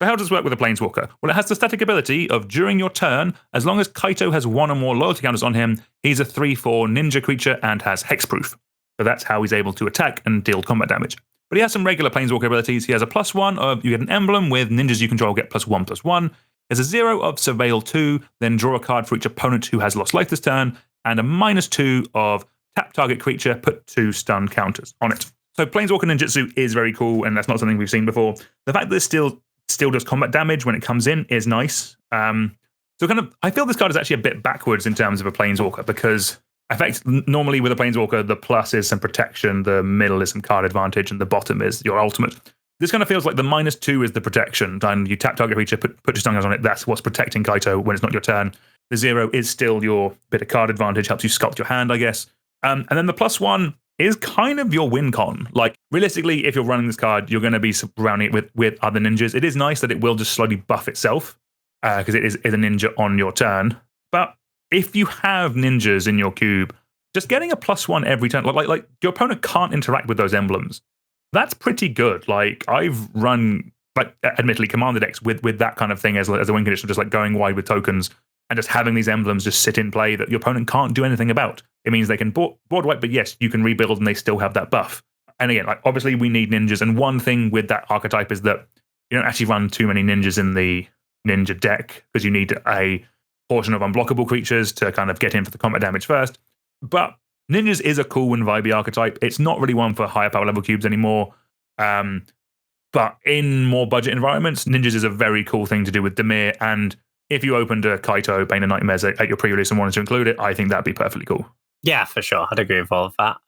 So how does this work with a Planeswalker? Well, it has the static ability of during your turn, as long as Kaito has 1 or more loyalty counters on him, he's a 3/4 ninja creature and has hexproof. So that's how he's able to attack and deal combat damage. But he has some regular Planeswalker abilities. He has a +1 of you get an emblem with ninjas you control get +1/+1. There's a 0 of Surveil 2, then draw a card for each opponent who has lost life this turn, and a -2 of tap target creature, put 2 stun counters on it. So Planeswalker Ninjutsu is very cool, and that's not something we've seen before. The fact that this still does combat damage when it comes in is nice. I feel this card is actually a bit backwards in terms of a Planeswalker, because normally with a Planeswalker, the plus is some protection, the middle is some card advantage, and the bottom is your ultimate. This kind of feels like the -2 is the protection, and you tap target creature, put your stun counters on it, that's what's protecting Kaito when it's not your turn. The 0 is still your bit of card advantage, helps you sculpt your hand, I guess. And then the +1 is kind of your win con. Like, realistically, if you're running this card, you're going to be surrounding it with other ninjas. It is nice that it will just slowly buff itself, because it is a ninja on your turn. But if you have ninjas in your cube, just getting a +1 every turn, like your opponent can't interact with those emblems. That's pretty good. Like I've run, like admittedly, commander decks with that kind of thing as a win condition, just like going wide with tokens and just having these emblems just sit in play that your opponent can't do anything about. It means they can board wipe, but yes, you can rebuild and they still have that buff. And again, like obviously we need ninjas, and one thing with that archetype is that you don't actually run too many ninjas in the ninja deck because you need a portion of unblockable creatures to kind of get in for the combat damage first. But ninjas is a cool and vibey archetype. It's not really one for higher power level cubes anymore. But in more budget environments, ninjas is a very cool thing to do with Dimir. And if you opened a Kaito Bane of Nightmares at your pre-release and wanted to include it, I think that'd be perfectly cool. Yeah, for sure. I'd agree with all of that.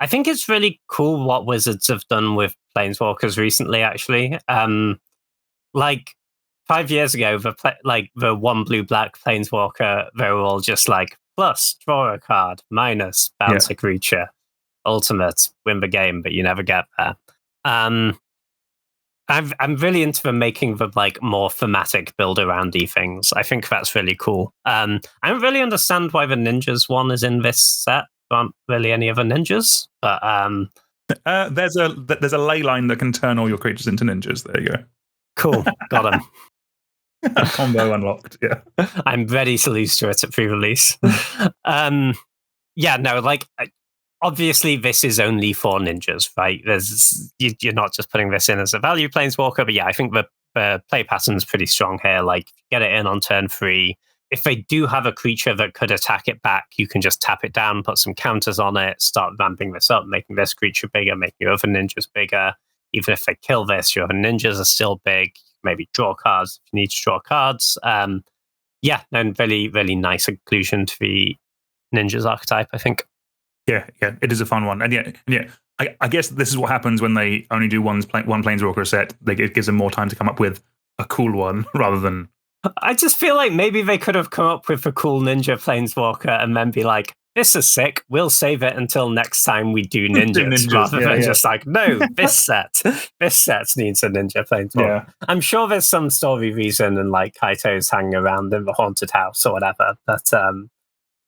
I think it's really cool what Wizards have done with Planeswalkers recently, actually. Like 5 years ago, the one blue-black Planeswalker, they were all just like, plus, draw a card, minus, bounce a creature, ultimate, win the game, but you never get there. I'm really into them making the like more thematic build-aroundy things. I think that's really cool. I don't really understand why the ninjas one is in this set. There aren't really any other ninjas, but there's a ley line that can turn all your creatures into ninjas. There you go. Cool, got him. Combo unlocked. Yeah, I'm ready to lose to it at pre-release. Yeah, no, like obviously this is only for ninjas, right? You're not just putting this in as a value planeswalker, but yeah, I think the play pattern's pretty strong here. Like get it in on turn 3. If they do have a creature that could attack it back, you can just tap it down, put some counters on it, start ramping this up, making this creature bigger, making your other ninjas bigger. Even if they kill this, your other ninjas are still big. Maybe draw cards if you need to draw cards. Yeah, and really, really nice inclusion to the ninjas archetype, I think. Yeah, it is a fun one. And yeah, I guess this is what happens when they only do one Planeswalker set. It gives them more time to come up with a cool one rather than... I just feel like maybe they could have come up with a cool ninja Planeswalker and then be like, this is sick, we'll save it until next time we do ninjas, rather than just like, no, this set needs a ninja Planeswalker. Yeah. I'm sure there's some story reason and like Kaito's hanging around in the haunted house or whatever, but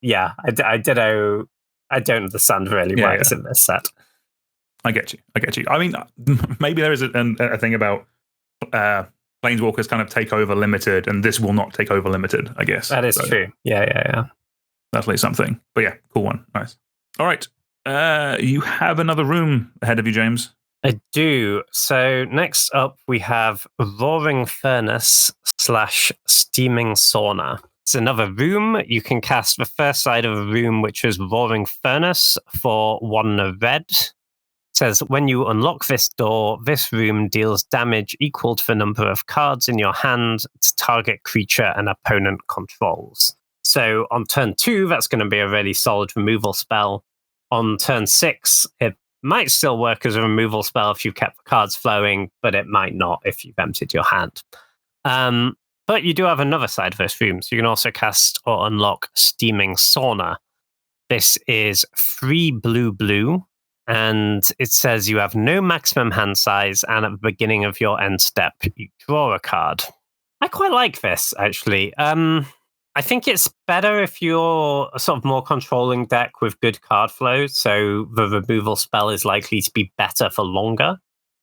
yeah, I don't understand really why it's in this set. I get you. I mean, maybe there is a thing about Planeswalkers kind of take over limited, and this will not take over limited, I guess. That is true. Yeah. That's like something. But yeah, cool one. Nice. All right. You have another room ahead of you, James. I do. So next up, we have Roaring Furnace / Steaming Sauna. It's another room. You can cast the first side of a room, which is Roaring Furnace, for 1 red. It says, when you unlock this door, this room deals damage equal to the number of cards in your hand to target creature an opponent controls. So on turn 2, that's going to be a really solid removal spell. On turn 6, it might still work as a removal spell if you kept the cards flowing, but it might not if you've emptied your hand. But you do have another side of this room, so you can also cast or unlock Steaming Sauna. This is 3 blue, and it says you have no maximum hand size, and at the beginning of your end step, you draw a card. I quite like this, actually. I think it's better if you're a sort of more controlling deck with good card flow, so the removal spell is likely to be better for longer.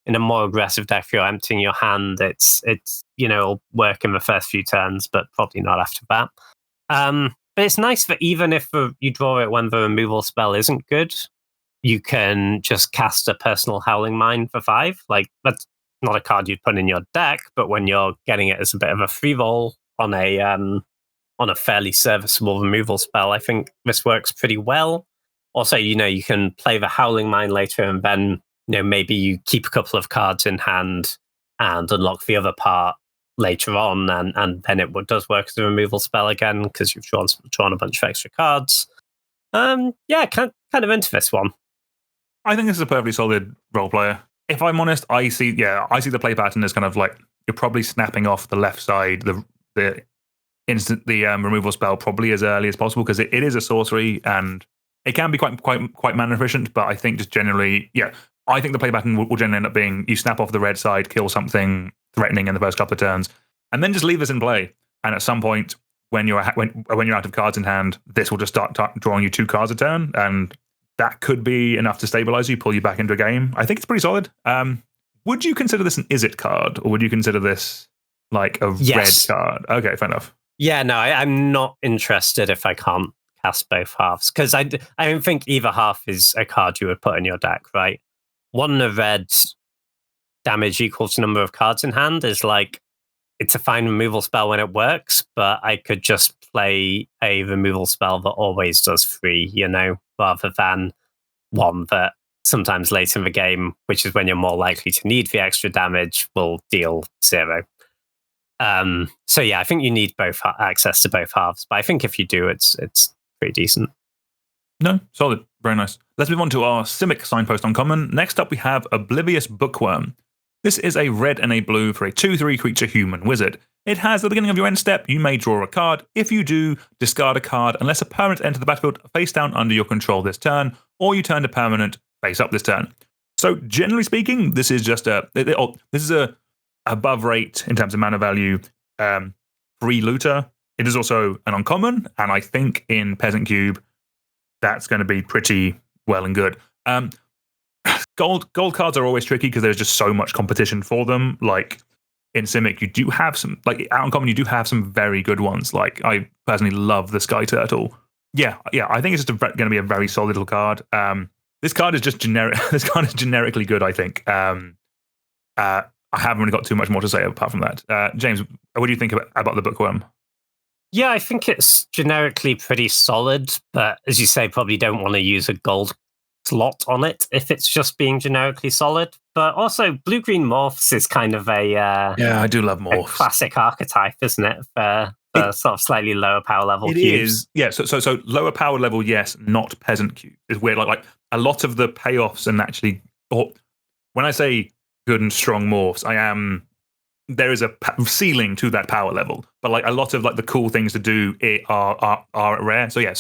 In a more aggressive deck, if you're emptying your hand, it's it'll work in the first few turns, but probably not after that. But it's nice that even if you draw it when the removal spell isn't good, you can just cast a Personal Howling Mine for 5. Like, that's not a card you'd put in your deck, but when you're getting it as a bit of a free roll on a fairly serviceable removal spell, I think this works pretty well. Also, you can play the Howling Mine later, and then maybe you keep a couple of cards in hand and unlock the other part later on, and then it does work as a removal spell again because you've drawn a bunch of extra cards. Yeah, kind of into this one. I think this is a perfectly solid role player. If I'm honest, I see the play pattern as kind of like you're probably snapping off the left side, the removal spell probably as early as possible because it is a sorcery and it can be quite mana efficient. But I think just generally, I think the play pattern will generally end up being you snap off the red side, kill something threatening in the first couple of turns, and then just leave this in play. And at some point, when you're out of cards in hand, this will just start drawing you 2 cards a turn, and that could be enough to stabilize you, pull you back into a game. I think it's pretty solid. Would you consider this an is it card, or would you consider this like a red card? Okay, fair enough. Yeah, no, I'm not interested if I can't cast both halves, because I don't think either half is a card you would put in your deck, right? 1 red damage equals number of cards in hand is like, it's a fine removal spell when it works, but I could just play a removal spell that always does 3, rather than one that sometimes late in the game, which is when you're more likely to need the extra damage, will deal 0. So yeah, I think you need both access to both halves, but I think if you do, it's pretty decent. No, solid. Very nice. Let's move on to our Simic signpost uncommon. Next up, we have Oblivious Bookworm. This is a red and a blue for a 2/3 creature human wizard. It has, at the beginning of your end step, you may draw a card. If you do, discard a card unless a permanent enters the battlefield face down under your control this turn, or you turn a permanent face up this turn. So generally speaking, this is just a above rate in terms of mana value free looter. It is also an uncommon, and I think in Peasant Cube, that's going to be pretty well and good. Gold cards are always tricky because there's just so much competition for them. Like in Simic, you do have some, like out uncommon, you do have some very good ones. Like I personally love the Sky Turtle. Yeah, I think it's just going to be a very solid little card. This card is just generic. This card is generically good, I think. I haven't really got too much more to say apart from that. James, what do you think about the Bookworm? Yeah, I think it's generically pretty solid, but as you say, probably don't want to use a gold slot on it if it's just being generically solid. But also, blue-green morphs is kind of a I do love morphs. Classic archetype, isn't it? For sort of slightly lower power level cubes. It is, yeah. So lower power level, yes, not Peasant Cube. It's weird. Like a lot of the payoffs and actually, when I say good and strong morphs, there is a ceiling to that power level, but like a lot of like the cool things to do are rare. So yeah.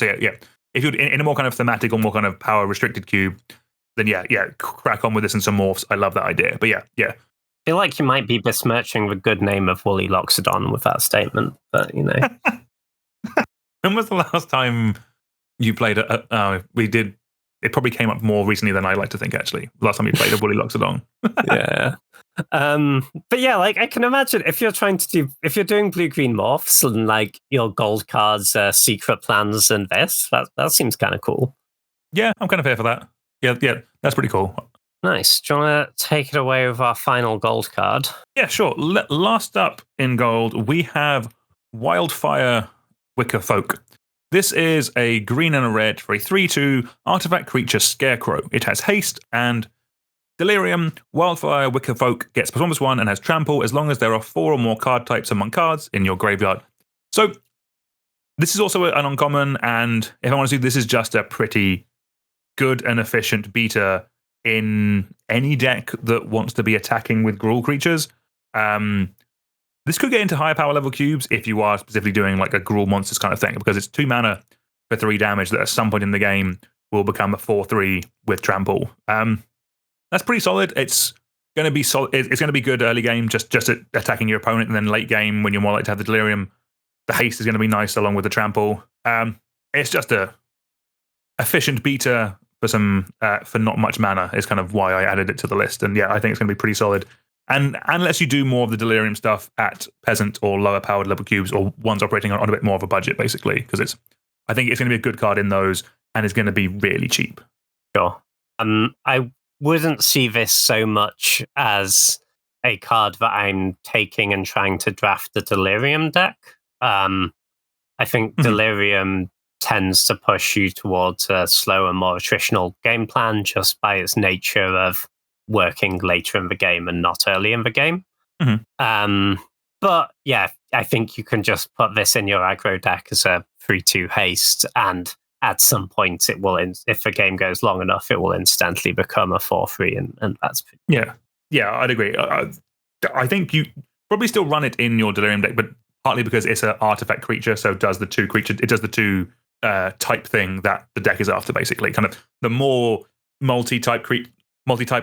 If you're in a more kind of thematic or more kind of power restricted cube, then yeah, crack on with this and some morphs. I love that idea. But yeah. I feel like you might be besmirching the good name of Woolly Loxodon with that statement, but When was the last time you played we did. It probably came up more recently than I like to think, actually. Last time you played a Woolly Loxodon. Yeah. But yeah, like I can imagine if you're doing blue-green morphs and like your gold cards, secret plans and this, that seems kind of cool. Yeah, I'm kind of here for that. Yeah, that's pretty cool. Nice. Do you want to take it away with our final gold card? Yeah, sure. Last up in gold, we have Wildfire Wicker Folk. This is a green and a red for a 3/2 artifact creature scarecrow. It has haste and delirium. Wildfire Wicker Folk gets +1/+1 and has trample as long as there are 4 or more card types among cards in your graveyard. So this is also an uncommon, and if I want to do, this is just a pretty good and efficient beater in any deck that wants to be attacking with Gruul creatures. This could get into higher power level cubes if you are specifically doing like a Gruul monsters kind of thing, because it's 2 mana for 3 damage that at some point in the game will become a 4/3 with trample. That's pretty solid. It's going to be solid. It's going to be good early game, just attacking your opponent, and then late game when you're more likely to have the delirium, the haste is going to be nice along with the trample. It's just a efficient beater for not much mana is kind of why I added it to the list. And yeah, I think it's going to be pretty solid. And unless you do more of the delirium stuff at peasant or lower powered level cubes, or ones operating on a bit more of a budget, basically, because I think it's going to be a good card in those, and it's going to be really cheap. Sure. I wouldn't see this so much as a card that I'm taking and trying to draft the delirium deck. I think delirium tends to push you towards a slower, more attritional game plan just by its nature of working later in the game and not early in the game. But yeah, I think you can just put this in your aggro deck as a 3/2 haste, and at some point it will, if the game goes long enough, it will instantly become a 4/3, and that's pretty yeah, I'd agree. I think you probably still run it in your delirium deck, but partly because it's an artifact creature, so it does the 2 type thing that the deck is after, basically. Kind of the more multi-type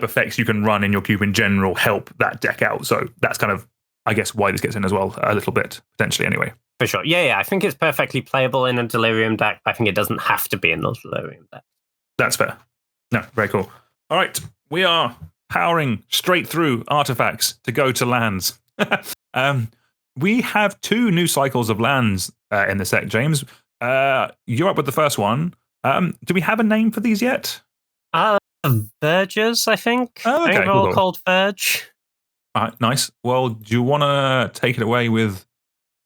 effects you can run in your cube in general help that deck out. So that's kind of, I guess, why this gets in as well, a little bit, potentially, anyway. For sure. Yeah. I think it's perfectly playable in a Delirium deck. I think it doesn't have to be in a Delirium deck. That's fair. No, very cool. All right, we are powering straight through artifacts to go to lands. We have 2 new cycles of lands in the set, James. You're up with the first one. Do we have a name for these yet? Verges, I think. Oh, okay, I think they're all called Verge. All right, nice. Well, do you want to take it away with,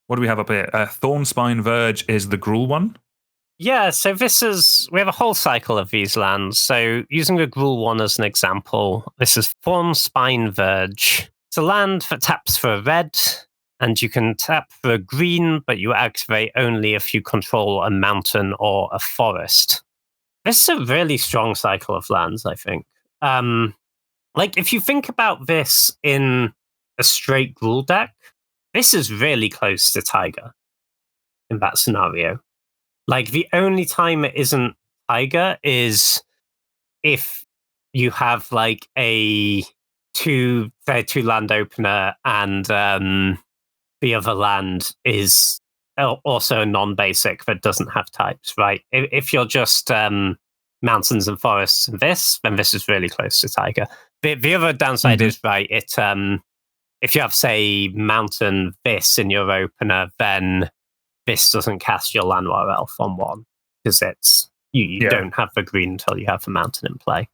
what do we have up here? Thornspine Verge is the Gruul one? Yeah, so we have a whole cycle of these lands. So using the Gruul one as an example, this is Thornspine Verge. It's a land that taps for a red, and you can tap for a green, but you activate only if you control a mountain or a forest. This is a really strong cycle of lands, I think. Like, if you think about this in a straight Gruul deck, this is really close to Tiger in that scenario. Like, the only time it isn't Tiger is if you have, like, a 2 land opener and the other land is also a non-basic that doesn't have types, right? If you're just mountains and forests and then this is really close to Tiger. The other downside is, right, if you have, say, mountain this in your opener, then this doesn't cast your Llanowar Elf on 1 because it's you don't have the green until you have the mountain in play.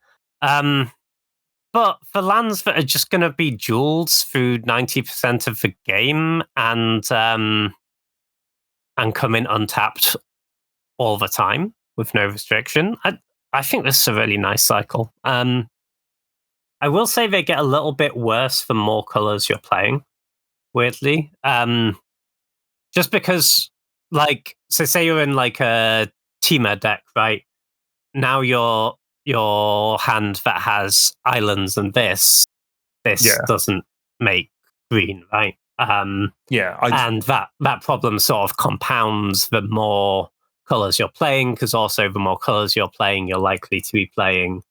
But for lands that are just going to be jewels through 90% of the game and come in untapped all the time with no restriction, I think this is a really nice cycle. I will say they get a little bit worse the more colors you're playing, weirdly. Just because, like, so say you're in like a Temur deck, right? Now your hand that has islands and this doesn't make green, right? And that problem sort of compounds the more colors you're playing, because also the more colors you're playing, you're likely to be playing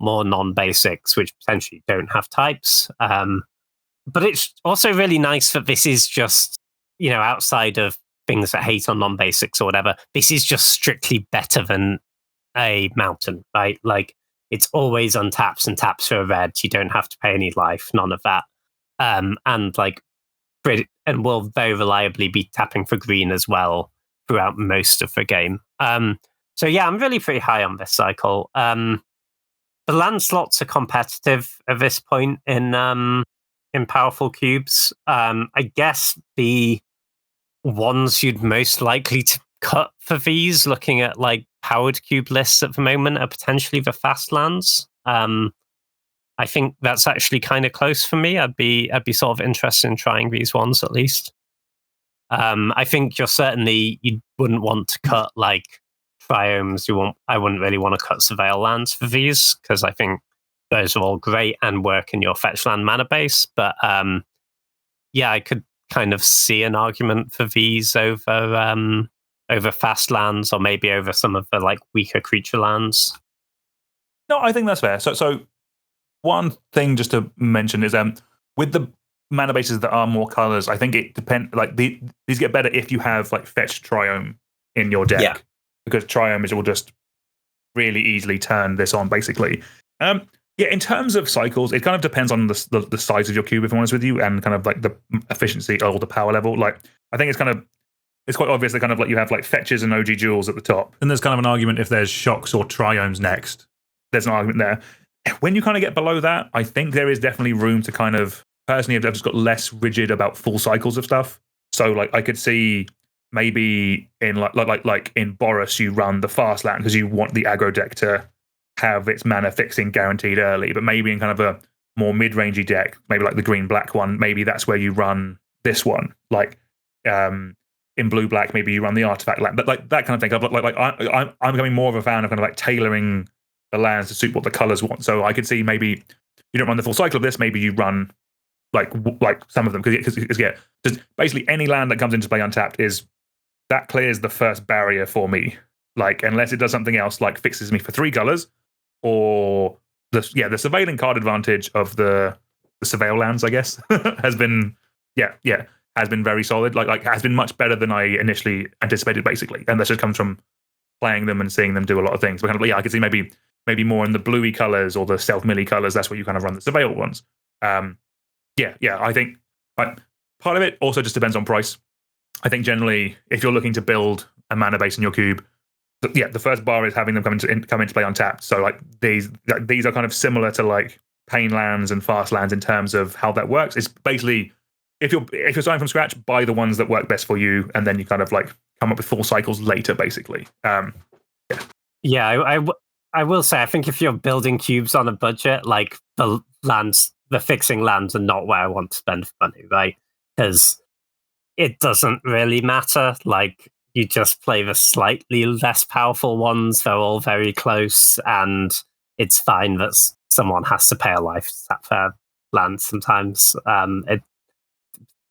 more non-basics, which potentially don't have types. But it's also really nice that this is just, outside of things that hate on non-basics or whatever, this is just strictly better than a mountain, right? Like, it's always untaps and taps for a red. You don't have to pay any life, none of that. And will very reliably be tapping for green as well throughout most of the game. So yeah, I'm really pretty high on this cycle. The land slots are competitive at this point in powerful cubes. I guess the ones you'd most likely to cut for these, looking at like powered cube lists at the moment, are potentially the fast lands. I think that's actually kind of close for me. I'd be sort of interested in trying these ones at least. I think you wouldn't want to cut like triomes. I wouldn't really want to cut surveil lands for these, because I think those are all great and work in your fetch land mana base. But I could kind of see an argument for these over fast lands, or maybe over some of the like weaker creature lands. No, I think that's fair. So one thing just to mention is with the mana bases that are more colors, I think it depends. Like these get better if you have like fetch triome in your deck, because triome will just really easily turn this on, basically. In terms of cycles, it kind of depends on the size of your cube, if I'm honest with you, and kind of like the efficiency or the power level. Like, I think it's quite obvious that kind of like you have like fetches and OG jewels at the top. And there's kind of an argument if there's shocks or triomes next. There's an argument there. When you kind of get below that, I think there is definitely room to kind of, personally, I've just got less rigid about full cycles of stuff. So like I could see maybe in like in Boros, you run the fast land because you want the aggro deck to have its mana fixing guaranteed early. But maybe in kind of a more mid-rangey deck, maybe like the green-black one, maybe that's where you run this one. Like in blue-black, maybe you run the artifact land, but like that kind of thing. I'm becoming more of a fan of kind of like tailoring the lands to suit what the colors want. So I could see maybe you don't run the full cycle of this. Maybe you run like some of them, because basically any land that comes into play untapped that clears the first barrier for me. Like, unless it does something else, like fixes me for 3 colors, or the surveilling card advantage of the surveil lands, I guess, has been has been very solid. Like has been much better than I initially anticipated, basically. And that just comes from playing them and seeing them do a lot of things. But kind of, yeah, I could see maybe more in the bluey colors or the stealth melee colors. That's where you kind of run the surveil ones. Yeah, I think part of it also just depends on price. I think generally, if you're looking to build a mana base in your cube, the first bar is having them come into play untapped. So like these are kind of similar to like pain lands and fast lands in terms of how that works. It's basically if you're starting from scratch, buy the ones that work best for you, and then you kind of like come up with 4 cycles later, basically. Yeah, I will say, I think if you're building cubes on a budget, like the fixing lands are not where I want to spend money, right? Because it doesn't really matter. Like, you just play the slightly less powerful ones. They're all very close, and it's fine that someone has to pay a life tap for lands sometimes.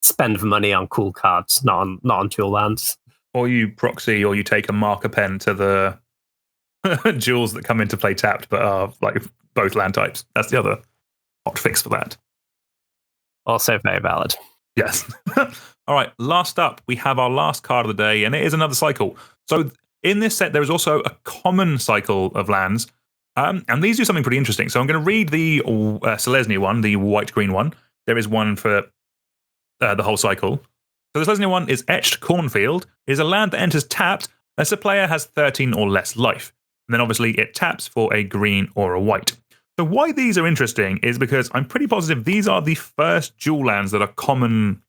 Spend the money on cool cards, not on dual lands. Or you proxy, or you take a marker pen to the jewels that come into play tapped, but are like both land types. That's the other hot fix for that. Also very valid. Yes. All right, last up, we have our last card of the day, and it is another cycle. So in this set, there is also a common cycle of lands, and these do something pretty interesting. So I'm going to read the Selesnya one, the white-green one. There is one for the whole cycle. So the Selesnya one is Etched Cornfield. It is a land that enters tapped unless a player has 13 or less life. And then obviously it taps for a green or a white. So why these are interesting is because I'm pretty positive these are the first dual lands that are common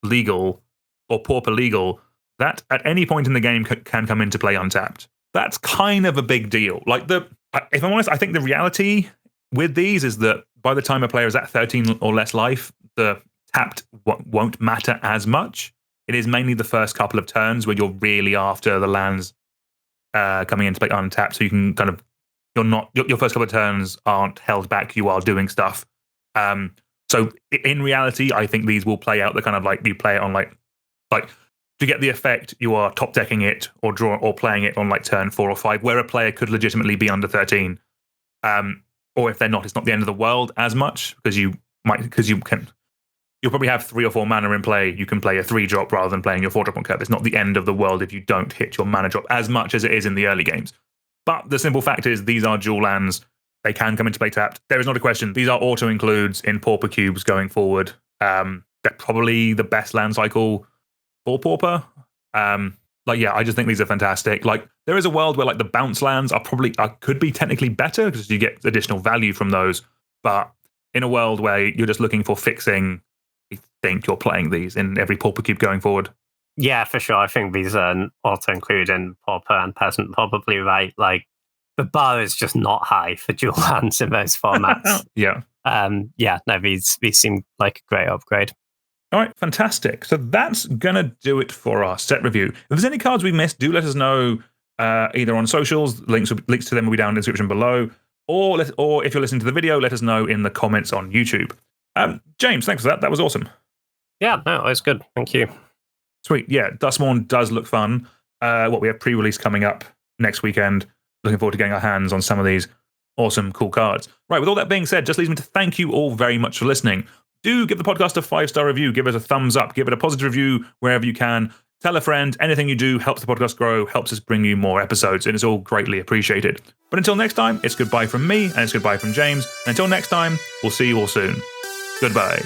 legal or pauper legal that at any point in the game can come into play untapped. That's kind of a big deal. Like if I'm honest, I think the reality with these is that by the time a player is at 13 or less life, the tapped won't matter as much. It is mainly the first couple of turns where you're really after the lands coming into play untapped, so you can kind of your first couple of turns aren't held back. You are doing stuff. So in reality, I think these will play out the kind of like you play it on like to get the effect, you are top decking it or playing it on like turn 4 or 5, where a player could legitimately be under 13. Or if they're not, it's not the end of the world as much because you'll probably have 3 or 4 mana in play. You can play a 3-drop rather than playing your 4-drop on curve. It's not the end of the world if you don't hit your mana drop as much as it is in the early games. But the simple fact is these are dual lands. They can come into play tapped. There is not a question. These are auto-includes in Pauper cubes going forward. They're probably the best land cycle for Pauper. I just think these are fantastic. Like, there is a world where like the bounce lands could be technically better because you get additional value from those. But in a world where you're just looking for fixing, I think you're playing these in every Pauper cube going forward. Yeah, for sure. I think these are auto-include in Pauper and Peasant, probably right. Like, the bar is just not high for dual lands in those formats. Yeah. These seem like a great upgrade. All right, fantastic. So that's going to do it for our set review. If there's any cards we missed, do let us know either on socials. Links to them will be down in the description below. Or if you're listening to the video, let us know in the comments on YouTube. James, thanks for that. That was awesome. Yeah, no, it was good. Thank you. Sweet. Yeah, Duskmourn does look fun. We have pre-release coming up next weekend. Looking forward to getting our hands on some of these awesome, cool cards. Right, with all that being said, just leaves me to thank you all very much for listening. Do give the podcast a 5-star review. Give us a thumbs up. Give it a positive review wherever you can. Tell a friend. Anything you do helps the podcast grow, helps us bring you more episodes, and it's all greatly appreciated. But until next time, it's goodbye from me, and it's goodbye from James. And until next time, we'll see you all soon. Goodbye.